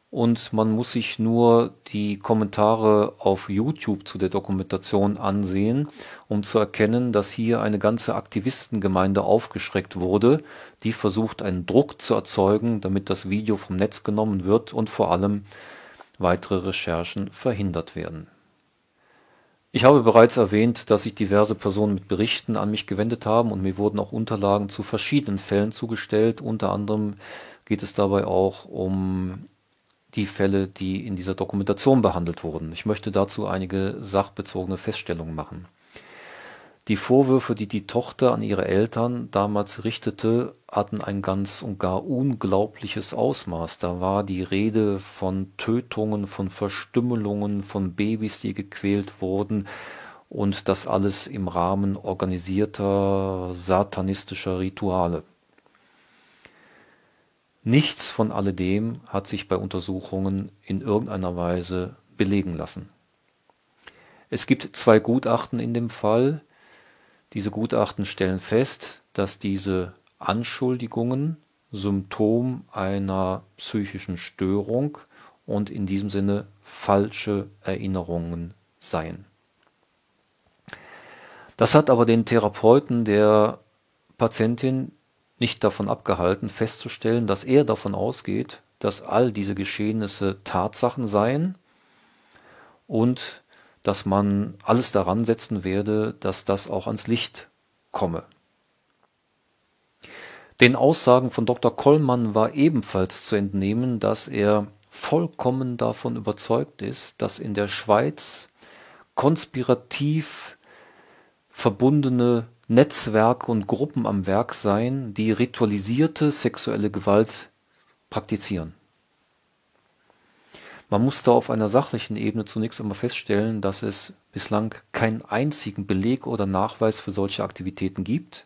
und man muss sich nur die Kommentare auf YouTube zu der Dokumentation ansehen, um zu erkennen, dass hier eine ganze Aktivistengemeinde aufgeschreckt wurde, die versucht, einen Druck zu erzeugen, damit das Video vom Netz genommen wird und vor allem weitere Recherchen verhindert werden. Ich habe bereits erwähnt, dass sich diverse Personen mit Berichten an mich gewendet haben und mir wurden auch Unterlagen zu verschiedenen Fällen zugestellt. Unter anderem geht es dabei auch um die Fälle, die in dieser Dokumentation behandelt wurden. Ich möchte dazu einige sachbezogene Feststellungen machen. Die Vorwürfe, die die Tochter an ihre Eltern damals richtete, hatten ein ganz und gar unglaubliches Ausmaß. Da war die Rede von Tötungen, von Verstümmelungen, von Babys, die gequält wurden und das alles im Rahmen organisierter satanistischer Rituale. Nichts von alledem hat sich bei Untersuchungen in irgendeiner Weise belegen lassen. Es gibt 2 Gutachten in dem Fall. Diese Gutachten stellen fest, dass diese Anschuldigungen Symptom einer psychischen Störung und in diesem Sinne falsche Erinnerungen seien. Das hat aber den Therapeuten der Patientin nicht davon abgehalten, festzustellen, dass er davon ausgeht, dass all diese Geschehnisse Tatsachen seien und dass man alles daran setzen werde, dass das auch ans Licht komme. Den Aussagen von Dr. Kollmann war ebenfalls zu entnehmen, dass er vollkommen davon überzeugt ist, dass in der Schweiz konspirativ verbundene Netzwerke und Gruppen am Werk seien, die ritualisierte sexuelle Gewalt praktizieren. Man muss da auf einer sachlichen Ebene zunächst einmal feststellen, dass es bislang keinen einzigen Beleg oder Nachweis für solche Aktivitäten gibt.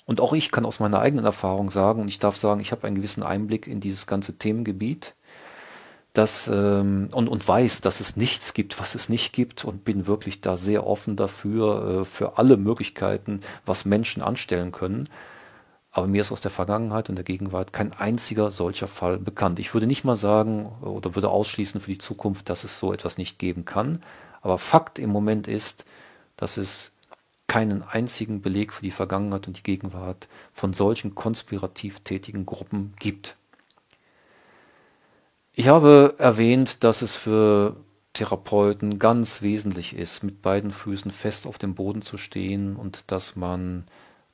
Und auch ich kann aus meiner eigenen Erfahrung sagen, und ich darf sagen, ich habe einen gewissen Einblick in dieses ganze Themengebiet, und weiß, dass es nichts gibt, was es nicht gibt, und bin wirklich da sehr offen dafür, für alle Möglichkeiten, was Menschen anstellen können. Aber mir ist aus der Vergangenheit und der Gegenwart kein einziger solcher Fall bekannt. Ich würde nicht mal sagen oder würde ausschließen für die Zukunft, dass es so etwas nicht geben kann. Aber Fakt im Moment ist, dass es keinen einzigen Beleg für die Vergangenheit und die Gegenwart von solchen konspirativ tätigen Gruppen gibt. Ich habe erwähnt, dass es für Therapeuten ganz wesentlich ist, mit beiden Füßen fest auf dem Boden zu stehen und dass man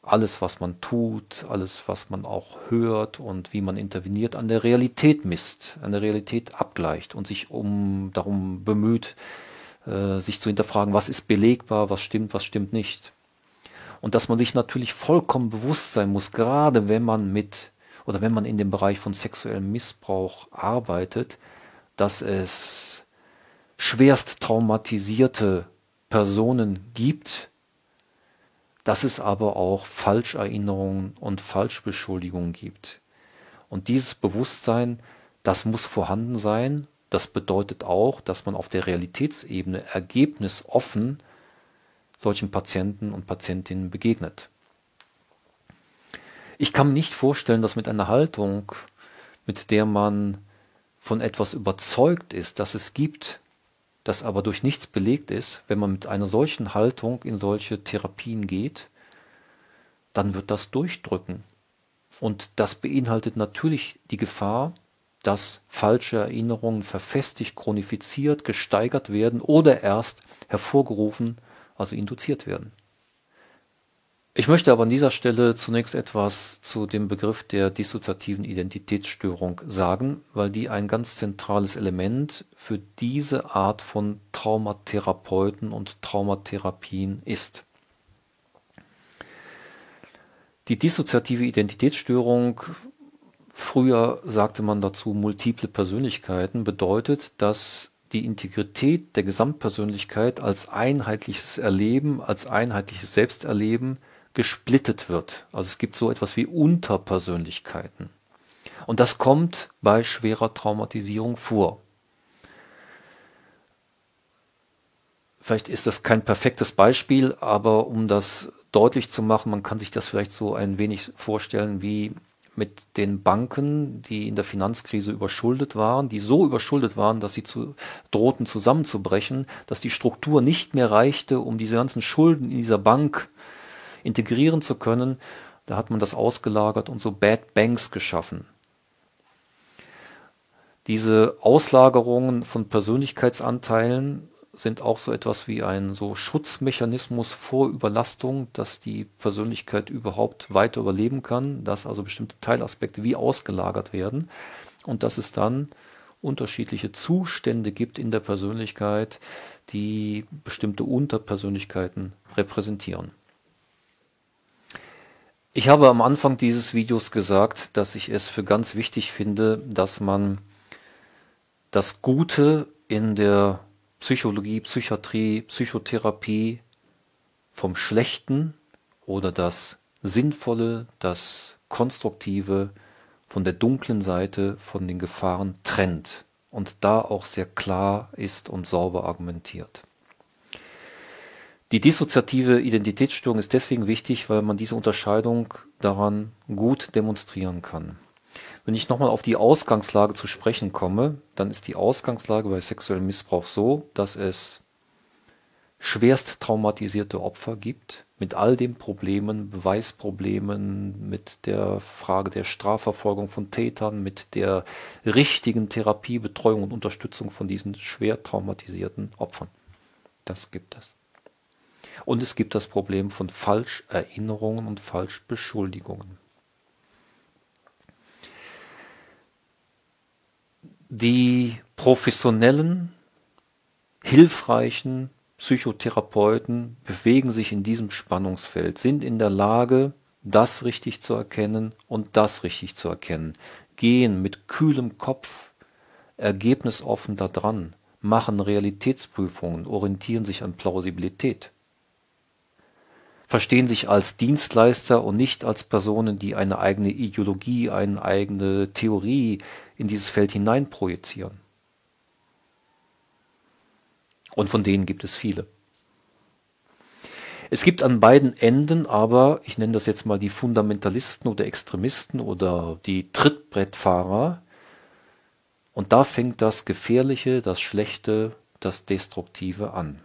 alles, was man tut, alles, was man auch hört und wie man interveniert, an der Realität misst, an der Realität abgleicht und sich darum bemüht, sich zu hinterfragen, was ist belegbar, was stimmt nicht. Und dass man sich natürlich vollkommen bewusst sein muss, gerade wenn man wenn man in dem Bereich von sexuellem Missbrauch arbeitet, dass es schwerst traumatisierte Personen gibt, dass es aber auch Falscherinnerungen und Falschbeschuldigungen gibt. Und dieses Bewusstsein, das muss vorhanden sein. Das bedeutet auch, dass man auf der Realitätsebene ergebnisoffen solchen Patienten und Patientinnen begegnet. Ich kann mir nicht vorstellen, dass mit einer Haltung, mit der man von etwas überzeugt ist, dass es gibt, das aber durch nichts belegt ist, wenn man mit einer solchen Haltung in solche Therapien geht, dann wird das durchdrücken. Und das beinhaltet natürlich die Gefahr, dass falsche Erinnerungen verfestigt, chronifiziert, gesteigert werden oder erst hervorgerufen, also induziert werden. Ich möchte aber an dieser Stelle zunächst etwas zu dem Begriff der dissoziativen Identitätsstörung sagen, weil die ein ganz zentrales Element für diese Art von Traumatherapeuten und Traumatherapien ist. Die dissoziative Identitätsstörung, früher sagte man dazu multiple Persönlichkeiten, bedeutet, dass die Integrität der Gesamtpersönlichkeit als einheitliches Erleben, als einheitliches Selbsterleben gesplittet wird. Also es gibt so etwas wie Unterpersönlichkeiten. Und das kommt bei schwerer Traumatisierung vor. Vielleicht ist das kein perfektes Beispiel, aber um das deutlich zu machen, man kann sich das vielleicht so ein wenig vorstellen wie mit den Banken, die in der Finanzkrise überschuldet waren, die so überschuldet waren, dass sie drohten zusammenzubrechen, dass die Struktur nicht mehr reichte, um diese ganzen Schulden in dieser Bank integrieren zu können. Da hat man das ausgelagert und so Bad Banks geschaffen. Diese Auslagerungen von Persönlichkeitsanteilen sind auch so etwas wie ein so Schutzmechanismus vor Überlastung, dass die Persönlichkeit überhaupt weiter überleben kann, dass also bestimmte Teilaspekte wie ausgelagert werden und dass es dann unterschiedliche Zustände gibt in der Persönlichkeit, die bestimmte Unterpersönlichkeiten repräsentieren. Ich habe am Anfang dieses Videos gesagt, dass ich es für ganz wichtig finde, dass man das Gute in der Psychologie, Psychiatrie, Psychotherapie vom Schlechten oder das Sinnvolle, das Konstruktive von der dunklen Seite, von den Gefahren trennt und da auch sehr klar ist und sauber argumentiert. Die dissoziative Identitätsstörung ist deswegen wichtig, weil man diese Unterscheidung daran gut demonstrieren kann. Wenn ich nochmal auf die Ausgangslage zu sprechen komme, dann ist die Ausgangslage bei sexuellem Missbrauch so, dass es schwerst traumatisierte Opfer gibt, mit all den Problemen, Beweisproblemen, mit der Frage der Strafverfolgung von Tätern, mit der richtigen Therapie, Betreuung und Unterstützung von diesen schwer traumatisierten Opfern. Das gibt es. Und es gibt das Problem von Falscherinnerungen und Falschbeschuldigungen. Die professionellen, hilfreichen Psychotherapeuten bewegen sich in diesem Spannungsfeld, sind in der Lage, das richtig zu erkennen und das richtig zu erkennen, gehen mit kühlem Kopf, ergebnisoffen da dran, machen Realitätsprüfungen, orientieren sich an Plausibilität, verstehen sich als Dienstleister und nicht als Personen, die eine eigene Ideologie, eine eigene Theorie in dieses Feld hineinprojizieren. Und von denen gibt es viele. Es gibt an beiden Enden aber, ich nenne das jetzt mal die Fundamentalisten oder Extremisten oder die Trittbrettfahrer. Und da fängt das Gefährliche, das Schlechte, das Destruktive an.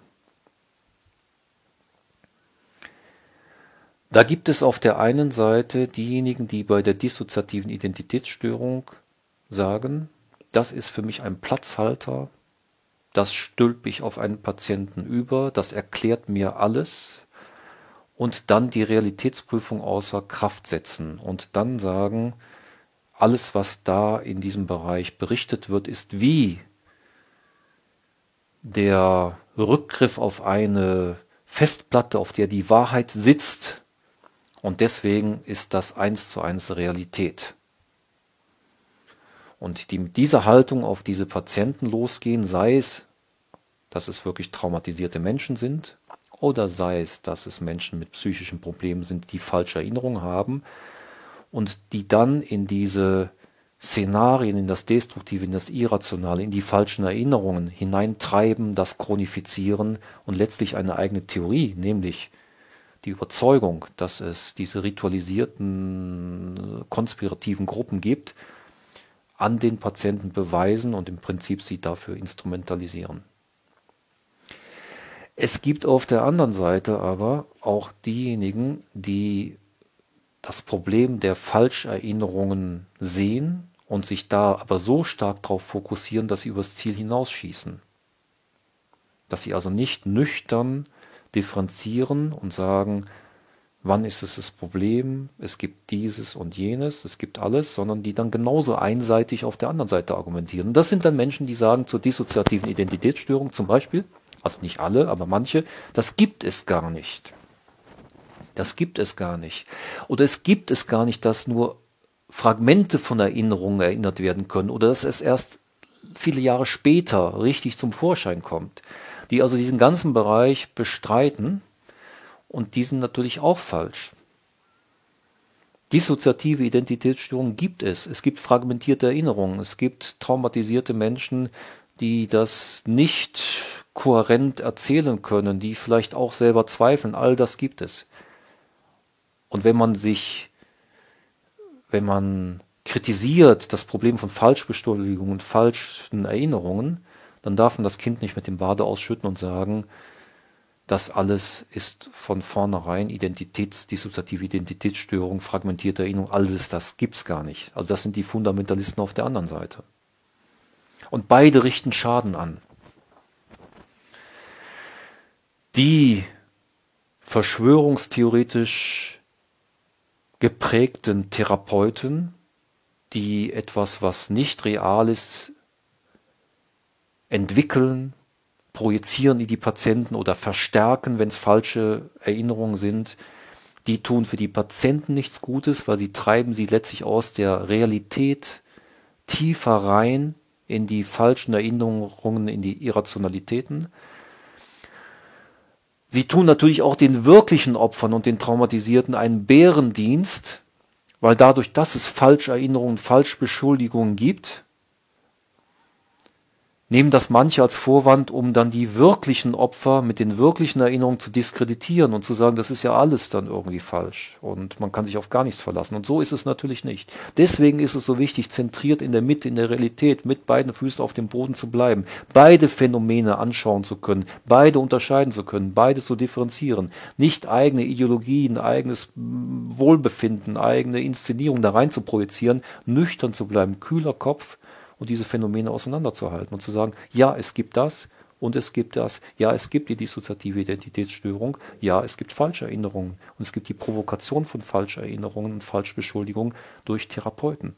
Da gibt es auf der einen Seite diejenigen, die bei der dissoziativen Identitätsstörung sagen, das ist für mich ein Platzhalter, das stülpe ich auf einen Patienten über, das erklärt mir alles und dann die Realitätsprüfung außer Kraft setzen und dann sagen, alles, was da in diesem Bereich berichtet wird, ist wie der Rückgriff auf eine Festplatte, auf der die Wahrheit sitzt. Und deswegen ist das 1:1 Realität. Und die mit dieser Haltung auf diese Patienten losgehen, sei es, dass es wirklich traumatisierte Menschen sind, oder sei es, dass es Menschen mit psychischen Problemen sind, die falsche Erinnerungen haben und die dann in diese Szenarien, in das Destruktive, in das Irrationale, in die falschen Erinnerungen hineintreiben, das chronifizieren und letztlich eine eigene Theorie, nämlich die Überzeugung, dass es diese ritualisierten, konspirativen Gruppen gibt, an den Patienten beweisen und im Prinzip sie dafür instrumentalisieren. Es gibt auf der anderen Seite aber auch diejenigen, die das Problem der Falscherinnerungen sehen und sich da aber so stark darauf fokussieren, dass sie übers Ziel hinausschießen. Dass sie also nicht nüchtern differenzieren und sagen, wann ist es das Problem, es gibt dieses und jenes, es gibt alles, sondern die dann genauso einseitig auf der anderen Seite argumentieren. Und das sind dann Menschen, die sagen zur dissoziativen Identitätsstörung zum Beispiel, also nicht alle, aber manche, das gibt es gar nicht. Das gibt es gar nicht. Oder es gibt es gar nicht, dass nur Fragmente von Erinnerungen erinnert werden können oder dass es erst viele Jahre später richtig zum Vorschein kommt. Die also diesen ganzen Bereich bestreiten und die sind natürlich auch falsch. Dissoziative Identitätsstörungen gibt es. Es gibt fragmentierte Erinnerungen. Es gibt traumatisierte Menschen, die das nicht kohärent erzählen können, die vielleicht auch selber zweifeln. All das gibt es. Und wenn man kritisiert das Problem von Falschbeschuldigungen und falschen Erinnerungen, dann darf man das Kind nicht mit dem Bade ausschütten und sagen, das alles ist von vornherein dissoziative Identitätsstörung, fragmentierte Erinnerung, alles das gibt's gar nicht. Also das sind die Fundamentalisten auf der anderen Seite. Und beide richten Schaden an. Die verschwörungstheoretisch geprägten Therapeuten, die etwas, was nicht real ist, entwickeln, projizieren die Patienten oder verstärken, wenn es falsche Erinnerungen sind, die tun für die Patienten nichts Gutes, weil sie treiben sie letztlich aus der Realität tiefer rein in die falschen Erinnerungen, in die Irrationalitäten. Sie tun natürlich auch den wirklichen Opfern und den Traumatisierten einen Bärendienst, weil dadurch, dass es Falscherinnerungen, Falschbeschuldigungen gibt, nehmen das manche als Vorwand, um dann die wirklichen Opfer mit den wirklichen Erinnerungen zu diskreditieren und zu sagen, das ist ja alles dann irgendwie falsch und man kann sich auf gar nichts verlassen. Und so ist es natürlich nicht. Deswegen ist es so wichtig, zentriert in der Mitte, in der Realität, mit beiden Füßen auf dem Boden zu bleiben, beide Phänomene anschauen zu können, beide unterscheiden zu können, beide zu differenzieren, nicht eigene Ideologien, eigenes Wohlbefinden, eigene Inszenierung da rein zu projizieren, nüchtern zu bleiben, kühler Kopf, und diese Phänomene auseinanderzuhalten und zu sagen, ja, es gibt das und es gibt das, ja, es gibt die dissoziative Identitätsstörung, ja, es gibt Falscherinnerungen und es gibt die Provokation von Falscherinnerungen und Falschbeschuldigungen durch Therapeuten.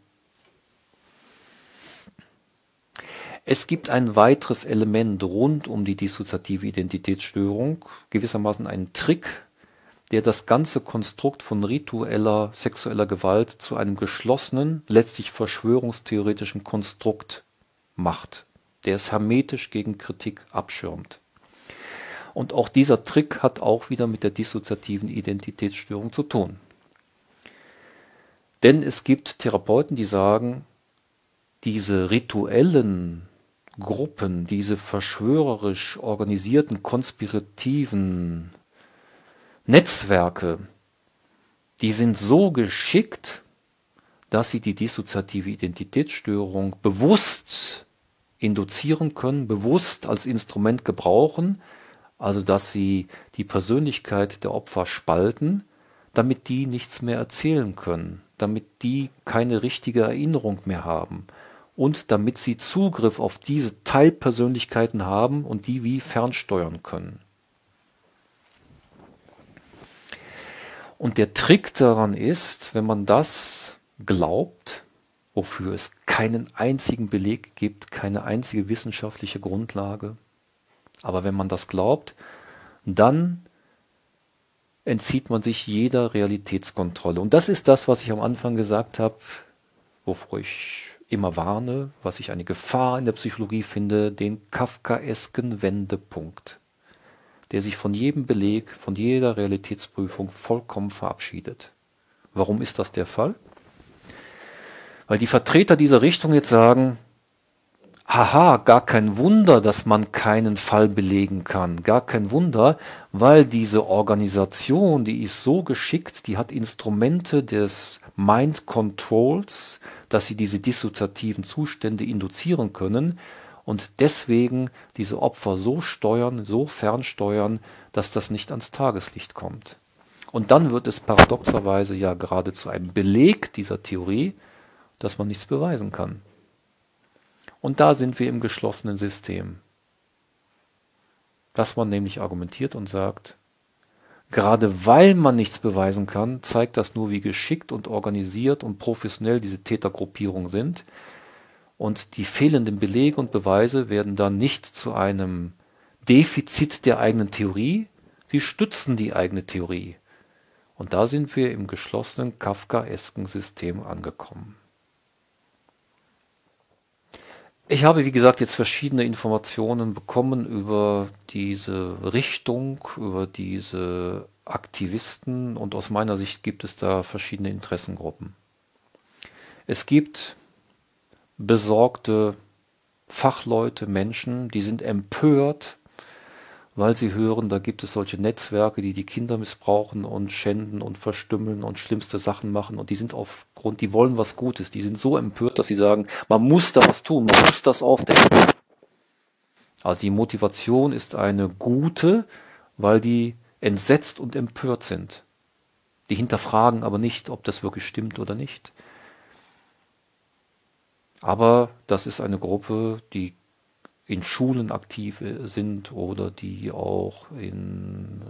Es gibt ein weiteres Element rund um die dissoziative Identitätsstörung, gewissermaßen einen Trick, der das ganze Konstrukt von ritueller sexueller Gewalt zu einem geschlossenen, letztlich verschwörungstheoretischen Konstrukt macht, der es hermetisch gegen Kritik abschirmt. Und auch dieser Trick hat auch wieder mit der dissoziativen Identitätsstörung zu tun. Denn es gibt Therapeuten, die sagen, diese rituellen Gruppen, diese verschwörerisch organisierten, konspirativen Netzwerke, die sind so geschickt, dass sie die dissoziative Identitätsstörung bewusst induzieren können, bewusst als Instrument gebrauchen, also dass sie die Persönlichkeit der Opfer spalten, damit die nichts mehr erzählen können, damit die keine richtige Erinnerung mehr haben und damit sie Zugriff auf diese Teilpersönlichkeiten haben und die wie fernsteuern können. Und der Trick daran ist, wenn man das glaubt, wofür es keinen einzigen Beleg gibt, keine einzige wissenschaftliche Grundlage, aber wenn man das glaubt, dann entzieht man sich jeder Realitätskontrolle. Und das ist das, was ich am Anfang gesagt habe, wovor ich immer warne, was ich eine Gefahr in der Psychologie finde, den kafkaesken Wendepunkt, der sich von jedem Beleg, von jeder Realitätsprüfung vollkommen verabschiedet. Warum ist das der Fall? Weil die Vertreter dieser Richtung jetzt sagen, haha, gar kein Wunder, dass man keinen Fall belegen kann. Gar kein Wunder, weil diese Organisation, die ist so geschickt, die hat Instrumente des Mind Controls, dass sie diese dissoziativen Zustände induzieren können und deswegen diese Opfer so steuern, so fernsteuern, dass das nicht ans Tageslicht kommt. Und dann wird es paradoxerweise ja gerade zu einem Beleg dieser Theorie, dass man nichts beweisen kann. Und da sind wir im geschlossenen System. Dass man nämlich argumentiert und sagt, gerade weil man nichts beweisen kann, zeigt das nur, wie geschickt und organisiert und professionell diese Tätergruppierungen sind. Und die fehlenden Belege und Beweise werden dann nicht zu einem Defizit der eigenen Theorie, sie stützen die eigene Theorie. Und da sind wir im geschlossenen kafkaesken System angekommen. Ich habe, wie gesagt, jetzt verschiedene Informationen bekommen über diese Richtung, über diese Aktivisten und aus meiner Sicht gibt es da verschiedene Interessengruppen. Es gibt besorgte Fachleute, Menschen, die sind empört, weil sie hören, da gibt es solche Netzwerke, die die Kinder missbrauchen und schänden und verstümmeln und schlimmste Sachen machen und die sind aufgrund, die wollen was Gutes, die sind so empört, dass sie sagen, man muss da was tun, man muss das aufdecken. Also die Motivation ist eine gute, weil die entsetzt und empört sind. Die hinterfragen aber nicht, ob das wirklich stimmt oder nicht. Aber das ist eine Gruppe, die in Schulen aktiv sind oder die auch in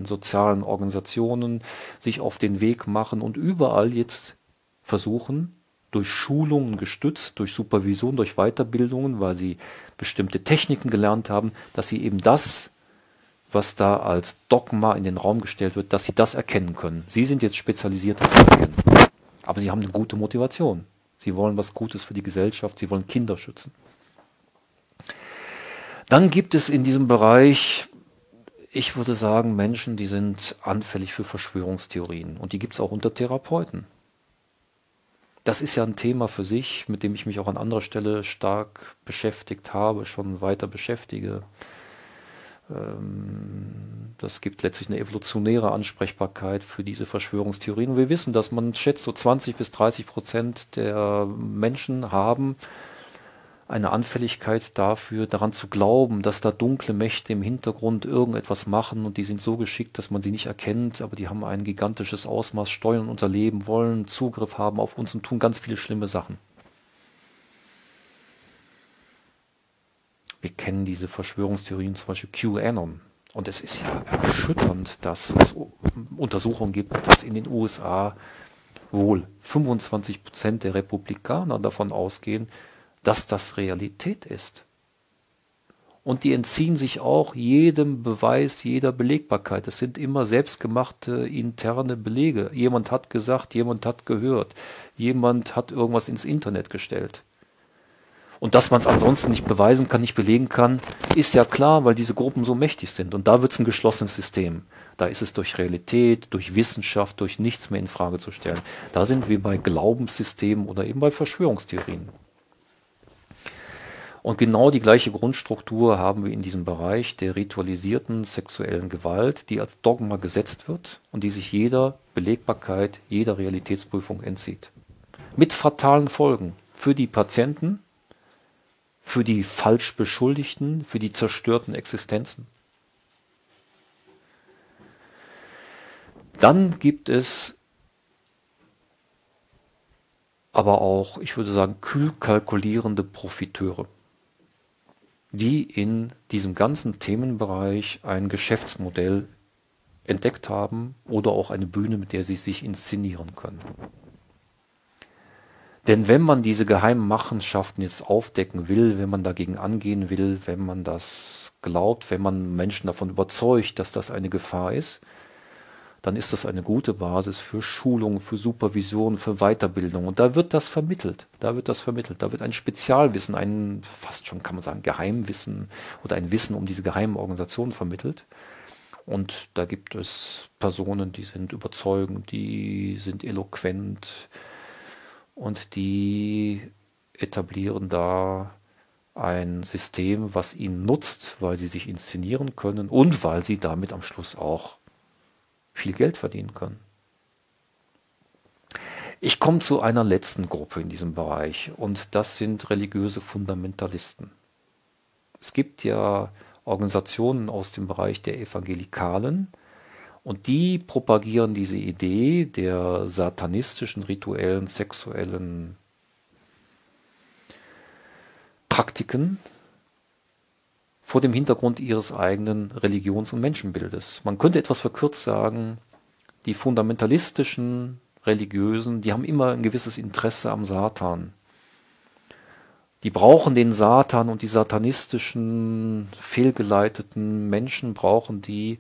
sozialen Organisationen sich auf den Weg machen und überall jetzt versuchen, durch Schulungen gestützt, durch Supervision, durch Weiterbildungen, weil sie bestimmte Techniken gelernt haben, dass sie eben das, was da als Dogma in den Raum gestellt wird, dass sie das erkennen können. Sie sind jetzt spezialisiert, das zu erkennen. Aber sie haben eine gute Motivation. Sie wollen was Gutes für die Gesellschaft, sie wollen Kinder schützen. Dann gibt es in diesem Bereich, ich würde sagen, Menschen, die sind anfällig für Verschwörungstheorien. Und die gibt es auch unter Therapeuten. Das ist ja ein Thema für sich, mit dem ich mich auch an anderer Stelle stark beschäftigt habe, schon weiter beschäftige. Das gibt letztlich eine evolutionäre Ansprechbarkeit für diese Verschwörungstheorien. Und wir wissen, dass man schätzt, so 20-30% der Menschen haben eine Anfälligkeit dafür, daran zu glauben, dass da dunkle Mächte im Hintergrund irgendetwas machen und die sind so geschickt, dass man sie nicht erkennt, aber die haben ein gigantisches Ausmaß, steuern unser Leben, wollen Zugriff haben auf uns und tun ganz viele schlimme Sachen. Wir kennen diese Verschwörungstheorien, zum Beispiel QAnon. Und es ist ja erschütternd, dass es Untersuchungen gibt, dass in den USA wohl 25% der Republikaner davon ausgehen, dass das Realität ist. Und die entziehen sich auch jedem Beweis, jeder Belegbarkeit. Es sind immer selbstgemachte interne Belege. Jemand hat gesagt, jemand hat gehört, jemand hat irgendwas ins Internet gestellt. Und dass man es ansonsten nicht beweisen kann, nicht belegen kann, ist ja klar, weil diese Gruppen so mächtig sind. Und da wird es ein geschlossenes System. Da ist es durch Realität, durch Wissenschaft, durch nichts mehr in Frage zu stellen. Da sind wir bei Glaubenssystemen oder eben bei Verschwörungstheorien. Und genau die gleiche Grundstruktur haben wir in diesem Bereich der ritualisierten sexuellen Gewalt, die als Dogma gesetzt wird und die sich jeder Belegbarkeit, jeder Realitätsprüfung entzieht. Mit fatalen Folgen für die Patienten, für die falsch Beschuldigten, für die zerstörten Existenzen. Dann gibt es aber auch, ich würde sagen, kühl kalkulierende Profiteure, die in diesem ganzen Themenbereich ein Geschäftsmodell entdeckt haben oder auch eine Bühne, mit der sie sich inszenieren können. Denn wenn man diese geheimen Machenschaften jetzt aufdecken will, wenn man dagegen angehen will, wenn man das glaubt, wenn man Menschen davon überzeugt, dass das eine Gefahr ist, dann ist das eine gute Basis für Schulung, für Supervision, für Weiterbildung. Und da wird das vermittelt. Da wird ein Spezialwissen, ein fast schon, kann man sagen, Geheimwissen oder ein Wissen um diese geheimen Organisationen vermittelt. Und da gibt es Personen, die sind überzeugend, die sind eloquent und die etablieren da ein System, was ihnen nutzt, weil sie sich inszenieren können und weil sie damit am Schluss auch viel Geld verdienen können. Ich komme zu einer letzten Gruppe in diesem Bereich und das sind religiöse Fundamentalisten. Es gibt ja Organisationen aus dem Bereich der Evangelikalen und die propagieren diese Idee der satanistischen, rituellen, sexuellen Praktiken vor dem Hintergrund ihres eigenen Religions- und Menschenbildes. Man könnte etwas verkürzt sagen, die fundamentalistischen Religiösen, die haben immer ein gewisses Interesse am Satan. Die brauchen den Satan und die satanistischen, fehlgeleiteten Menschen brauchen die,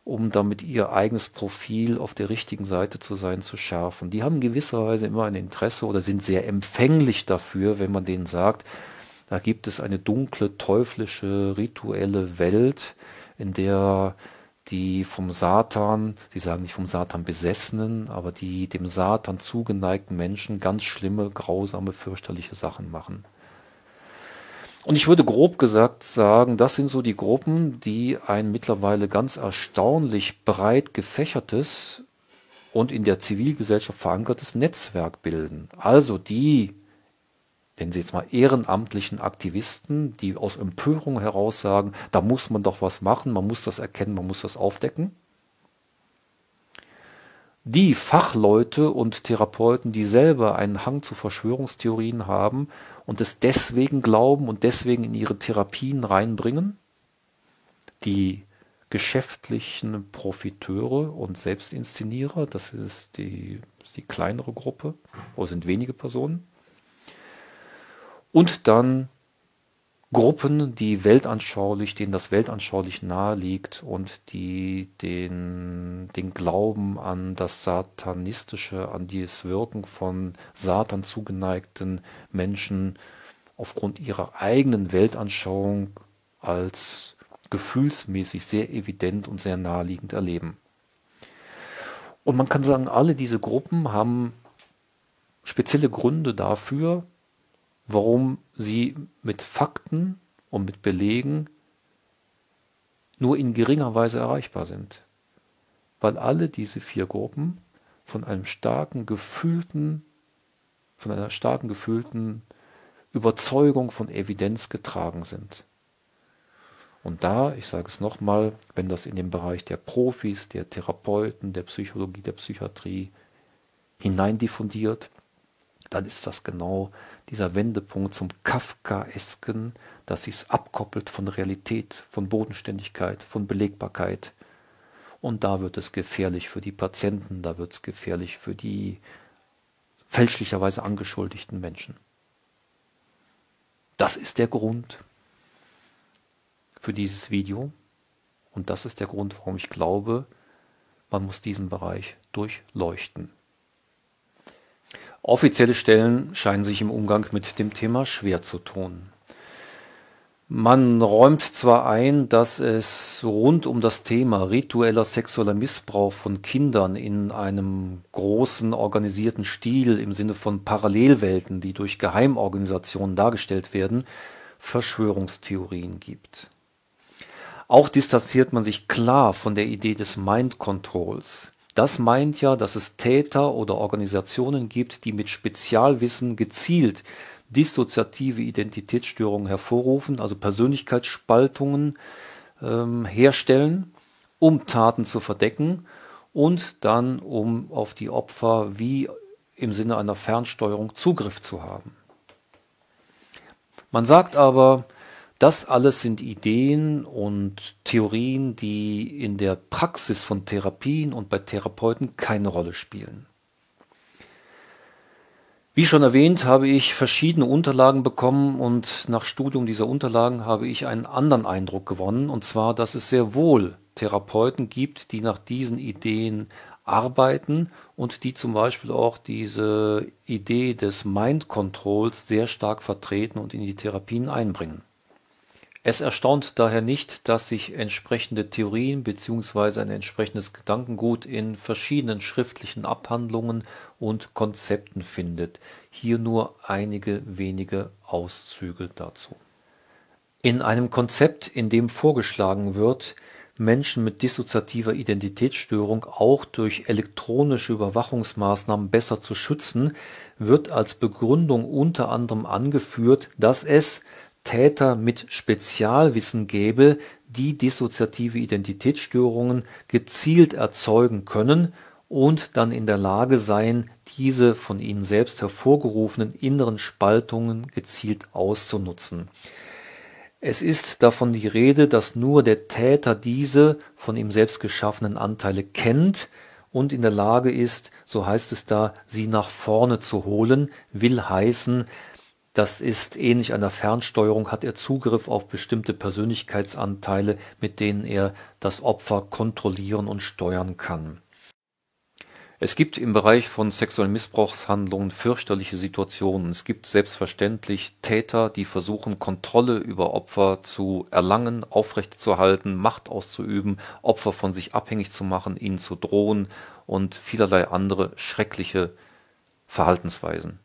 um damit ihr eigenes Profil auf der richtigen Seite zu sein, zu schärfen. Die haben in gewisser Weise immer ein Interesse oder sind sehr empfänglich dafür, wenn man denen sagt, da gibt es eine dunkle, teuflische, rituelle Welt, in der die vom Satan, sie sagen nicht vom Satan besessenen, aber die dem Satan zugeneigten Menschen ganz schlimme, grausame, fürchterliche Sachen machen. Und ich würde grob gesagt sagen, das sind so die Gruppen, die ein mittlerweile ganz erstaunlich breit gefächertes und in der Zivilgesellschaft verankertes Netzwerk bilden. Also die, nennen Sie jetzt mal ehrenamtlichen Aktivisten, die aus Empörung heraus sagen, da muss man doch was machen, man muss das erkennen, man muss das aufdecken. Die Fachleute und Therapeuten, die selber einen Hang zu Verschwörungstheorien haben und es deswegen glauben und deswegen in ihre Therapien reinbringen. Die geschäftlichen Profiteure und Selbstinszenierer, das ist die kleinere Gruppe, oder sind wenige Personen. Und dann Gruppen, die denen das weltanschaulich nahe liegt und die den Glauben an das Satanistische, an das Wirken von Satan zugeneigten Menschen aufgrund ihrer eigenen Weltanschauung als gefühlsmäßig sehr evident und sehr naheliegend erleben. Und man kann sagen, alle diese Gruppen haben spezielle Gründe dafür, warum sie mit Fakten und mit Belegen nur in geringer Weise erreichbar sind. Weil alle diese 4 Gruppen von einer starken gefühlten Überzeugung von Evidenz getragen sind. Und da, ich sage es nochmal, wenn das in den Bereich der Profis, der Therapeuten, der Psychologie, der Psychiatrie hineindiffundiert, dann ist das genau dieser Wendepunkt zum Kafkaesken, dass sich es abkoppelt von Realität, von Bodenständigkeit, von Belegbarkeit. Und da wird es gefährlich für die Patienten, da wird es gefährlich für die fälschlicherweise angeschuldigten Menschen. Das ist der Grund für dieses Video und das ist der Grund, warum ich glaube, man muss diesen Bereich durchleuchten. Offizielle Stellen scheinen sich im Umgang mit dem Thema schwer zu tun. Man räumt zwar ein, dass es rund um das Thema ritueller sexueller Missbrauch von Kindern in einem großen organisierten Stil im Sinne von Parallelwelten, die durch Geheimorganisationen dargestellt werden, Verschwörungstheorien gibt. Auch distanziert man sich klar von der Idee des Mind Controls. Das meint ja, dass es Täter oder Organisationen gibt, die mit Spezialwissen gezielt dissoziative Identitätsstörungen hervorrufen, also Persönlichkeitsspaltungen herstellen, um Taten zu verdecken und dann, um auf die Opfer wie im Sinne einer Fernsteuerung Zugriff zu haben. Man sagt aber, das alles sind Ideen und Theorien, die in der Praxis von Therapien und bei Therapeuten keine Rolle spielen. Wie schon erwähnt, habe ich verschiedene Unterlagen bekommen und nach Studium dieser Unterlagen habe ich einen anderen Eindruck gewonnen, und zwar, dass es sehr wohl Therapeuten gibt, die nach diesen Ideen arbeiten und die zum Beispiel auch diese Idee des Mind Controls sehr stark vertreten und in die Therapien einbringen. Es erstaunt daher nicht, dass sich entsprechende Theorien bzw. ein entsprechendes Gedankengut in verschiedenen schriftlichen Abhandlungen und Konzepten findet. Hier nur einige wenige Auszüge dazu. In einem Konzept, in dem vorgeschlagen wird, Menschen mit dissoziativer Identitätsstörung auch durch elektronische Überwachungsmaßnahmen besser zu schützen, wird als Begründung unter anderem angeführt, dass es Täter mit Spezialwissen gäbe, die dissoziative Identitätsstörungen gezielt erzeugen können und dann in der Lage seien, diese von ihnen selbst hervorgerufenen inneren Spaltungen gezielt auszunutzen. Es ist davon die Rede, dass nur der Täter diese von ihm selbst geschaffenen Anteile kennt und in der Lage ist, so heißt es da, sie nach vorne zu holen, will heißen, das ist ähnlich einer Fernsteuerung, hat er Zugriff auf bestimmte Persönlichkeitsanteile, mit denen er das Opfer kontrollieren und steuern kann. Es gibt im Bereich von sexuellen Missbrauchshandlungen fürchterliche Situationen. Es gibt selbstverständlich Täter, die versuchen, Kontrolle über Opfer zu erlangen, aufrechtzuerhalten, Macht auszuüben, Opfer von sich abhängig zu machen, ihnen zu drohen und vielerlei andere schreckliche Verhaltensweisen.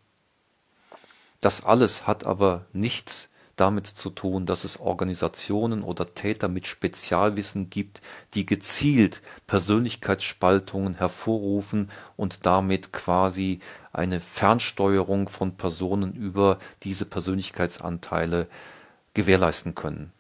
Das alles hat aber nichts damit zu tun, dass es Organisationen oder Täter mit Spezialwissen gibt, die gezielt Persönlichkeitsspaltungen hervorrufen und damit quasi eine Fernsteuerung von Personen über diese Persönlichkeitsanteile gewährleisten können.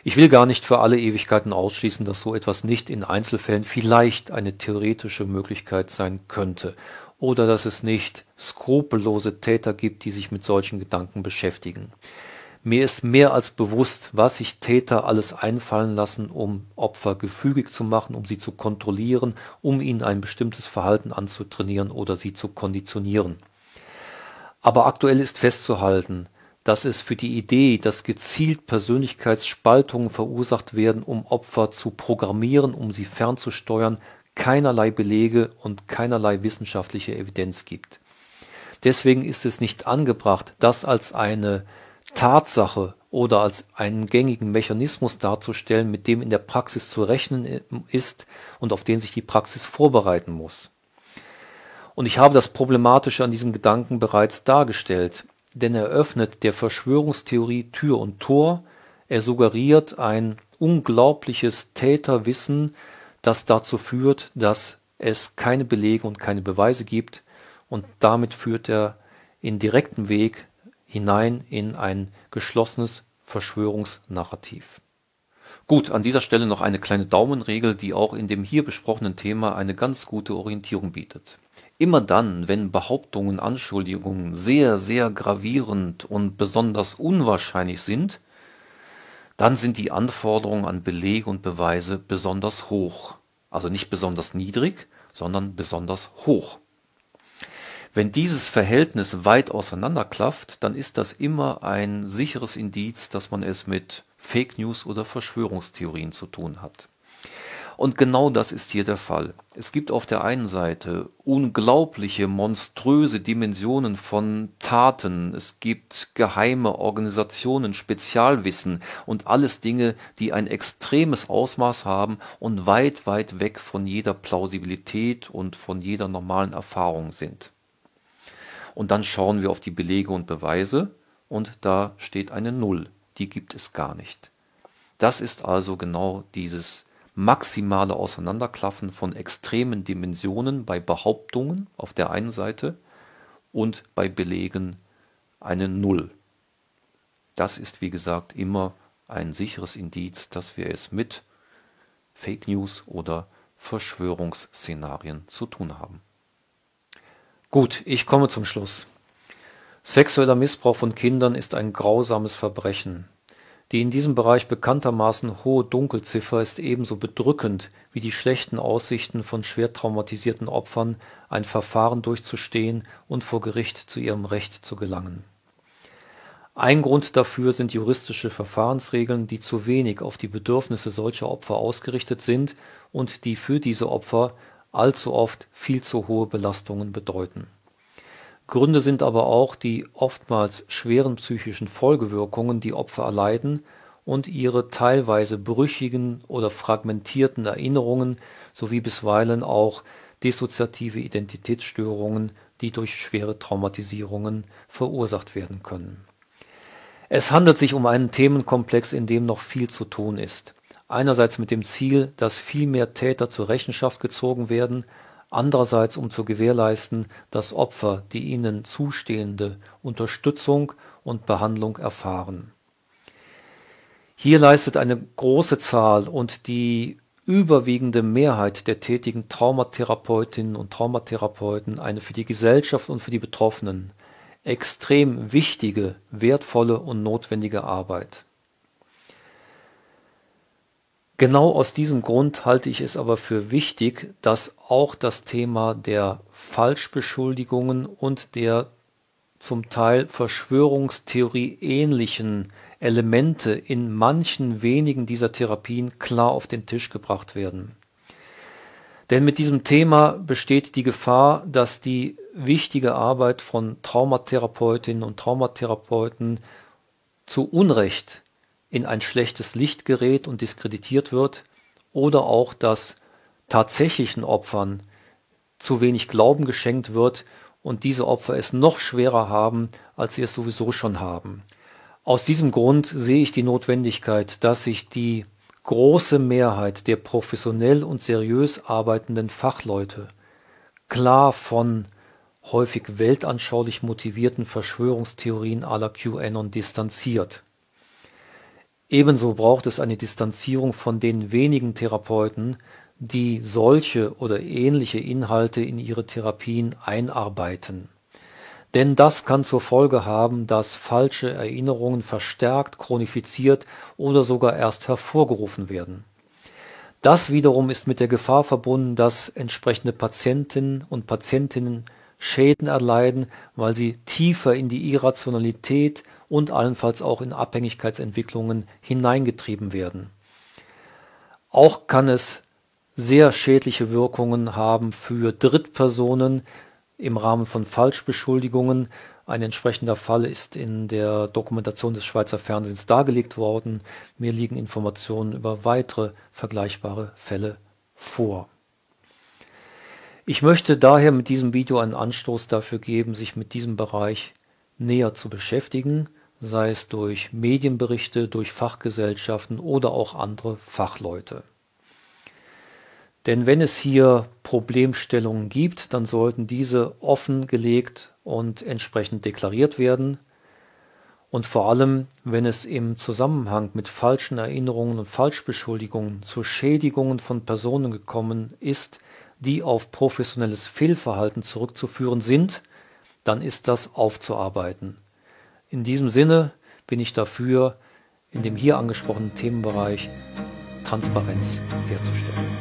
Ich will gar nicht für alle Ewigkeiten ausschließen, dass so etwas nicht in Einzelfällen vielleicht eine theoretische Möglichkeit sein könnte. Oder dass es nicht skrupellose Täter gibt, die sich mit solchen Gedanken beschäftigen. Mir ist mehr als bewusst, was sich Täter alles einfallen lassen, um Opfer gefügig zu machen, um sie zu kontrollieren, um ihnen ein bestimmtes Verhalten anzutrainieren oder sie zu konditionieren. Aber aktuell ist festzuhalten, dass es für die Idee, dass gezielt Persönlichkeitsspaltungen verursacht werden, um Opfer zu programmieren, um sie fernzusteuern, keinerlei Belege und keinerlei wissenschaftliche Evidenz gibt. Deswegen ist es nicht angebracht, das als eine Tatsache oder als einen gängigen Mechanismus darzustellen, mit dem in der Praxis zu rechnen ist und auf den sich die Praxis vorbereiten muss. Und ich habe das Problematische an diesem Gedanken bereits dargestellt, denn er öffnet der Verschwörungstheorie Tür und Tor, er suggeriert ein unglaubliches Täterwissen, das dazu führt, dass es keine Belege und keine Beweise gibt, und damit führt er in direktem Weg hinein in ein geschlossenes Verschwörungsnarrativ. Gut, an dieser Stelle noch eine kleine Daumenregel, die auch in dem hier besprochenen Thema eine ganz gute Orientierung bietet. Immer dann, wenn Behauptungen, Anschuldigungen sehr, sehr gravierend und besonders unwahrscheinlich sind, dann sind die Anforderungen an Belege und Beweise besonders hoch. Also nicht besonders niedrig, sondern besonders hoch. Wenn dieses Verhältnis weit auseinanderklafft, dann ist das immer ein sicheres Indiz, dass man es mit Fake News oder Verschwörungstheorien zu tun hat. Und genau das ist hier der Fall. Es gibt auf der einen Seite unglaubliche, monströse Dimensionen von Taten. Es gibt geheime Organisationen, Spezialwissen und alles Dinge, die ein extremes Ausmaß haben und weit, weit weg von jeder Plausibilität und von jeder normalen Erfahrung sind. Und dann schauen wir auf die Belege und Beweise und da steht eine 0. Die gibt es gar nicht. Das ist also genau dieses maximale Auseinanderklaffen von extremen Dimensionen bei Behauptungen auf der einen Seite und bei Belegen eine 0. Das ist, wie gesagt, immer ein sicheres Indiz, dass wir es mit Fake News oder Verschwörungsszenarien zu tun haben. Gut, ich komme zum Schluss. Sexueller Missbrauch von Kindern ist ein grausames Verbrechen. Die in diesem Bereich bekanntermaßen hohe Dunkelziffer ist ebenso bedrückend wie die schlechten Aussichten von schwer traumatisierten Opfern, ein Verfahren durchzustehen und vor Gericht zu ihrem Recht zu gelangen. Ein Grund dafür sind juristische Verfahrensregeln, die zu wenig auf die Bedürfnisse solcher Opfer ausgerichtet sind und die für diese Opfer allzu oft viel zu hohe Belastungen bedeuten. Gründe sind aber auch die oftmals schweren psychischen Folgewirkungen, die Opfer erleiden, und ihre teilweise brüchigen oder fragmentierten Erinnerungen sowie bisweilen auch dissoziative Identitätsstörungen, die durch schwere Traumatisierungen verursacht werden können. Es handelt sich um einen Themenkomplex, in dem noch viel zu tun ist. Einerseits mit dem Ziel, dass viel mehr Täter zur Rechenschaft gezogen werden, andererseits um zu gewährleisten, dass Opfer die ihnen zustehende Unterstützung und Behandlung erfahren. Hier leistet eine große Zahl und die überwiegende Mehrheit der tätigen Traumatherapeutinnen und Traumatherapeuten eine für die Gesellschaft und für die Betroffenen extrem wichtige, wertvolle und notwendige Arbeit. Genau aus diesem Grund halte ich es aber für wichtig, dass auch das Thema der Falschbeschuldigungen und der zum Teil Verschwörungstheorie ähnlichen Elemente in manchen wenigen dieser Therapien klar auf den Tisch gebracht werden. Denn mit diesem Thema besteht die Gefahr, dass die wichtige Arbeit von Traumatherapeutinnen und Traumatherapeuten zu Unrecht in ein schlechtes Licht gerät und diskreditiert wird, oder auch, dass tatsächlichen Opfern zu wenig Glauben geschenkt wird und diese Opfer es noch schwerer haben, als sie es sowieso schon haben. Aus diesem Grund sehe ich die Notwendigkeit, dass sich die große Mehrheit der professionell und seriös arbeitenden Fachleute klar von häufig weltanschaulich motivierten Verschwörungstheorien à la QAnon distanziert. Ebenso braucht es eine Distanzierung von den wenigen Therapeuten, die solche oder ähnliche Inhalte in ihre Therapien einarbeiten. Denn das kann zur Folge haben, dass falsche Erinnerungen verstärkt, chronifiziert oder sogar erst hervorgerufen werden. Das wiederum ist mit der Gefahr verbunden, dass entsprechende Patientinnen und Patientinnen Schäden erleiden, weil sie tiefer in die Irrationalität und allenfalls auch in Abhängigkeitsentwicklungen hineingetrieben werden. Auch kann es sehr schädliche Wirkungen haben für Drittpersonen im Rahmen von Falschbeschuldigungen. Ein entsprechender Fall ist in der Dokumentation des Schweizer Fernsehens dargelegt worden. Mir liegen Informationen über weitere vergleichbare Fälle vor. Ich möchte daher mit diesem Video einen Anstoß dafür geben, sich mit diesem Bereich näher zu beschäftigen, sei es durch Medienberichte, durch Fachgesellschaften oder auch andere Fachleute. Denn wenn es hier Problemstellungen gibt, dann sollten diese offengelegt und entsprechend deklariert werden. Und vor allem, wenn es im Zusammenhang mit falschen Erinnerungen und Falschbeschuldigungen zu Schädigungen von Personen gekommen ist, die auf professionelles Fehlverhalten zurückzuführen sind, dann ist das aufzuarbeiten. In diesem Sinne bin ich dafür, in dem hier angesprochenen Themenbereich Transparenz herzustellen.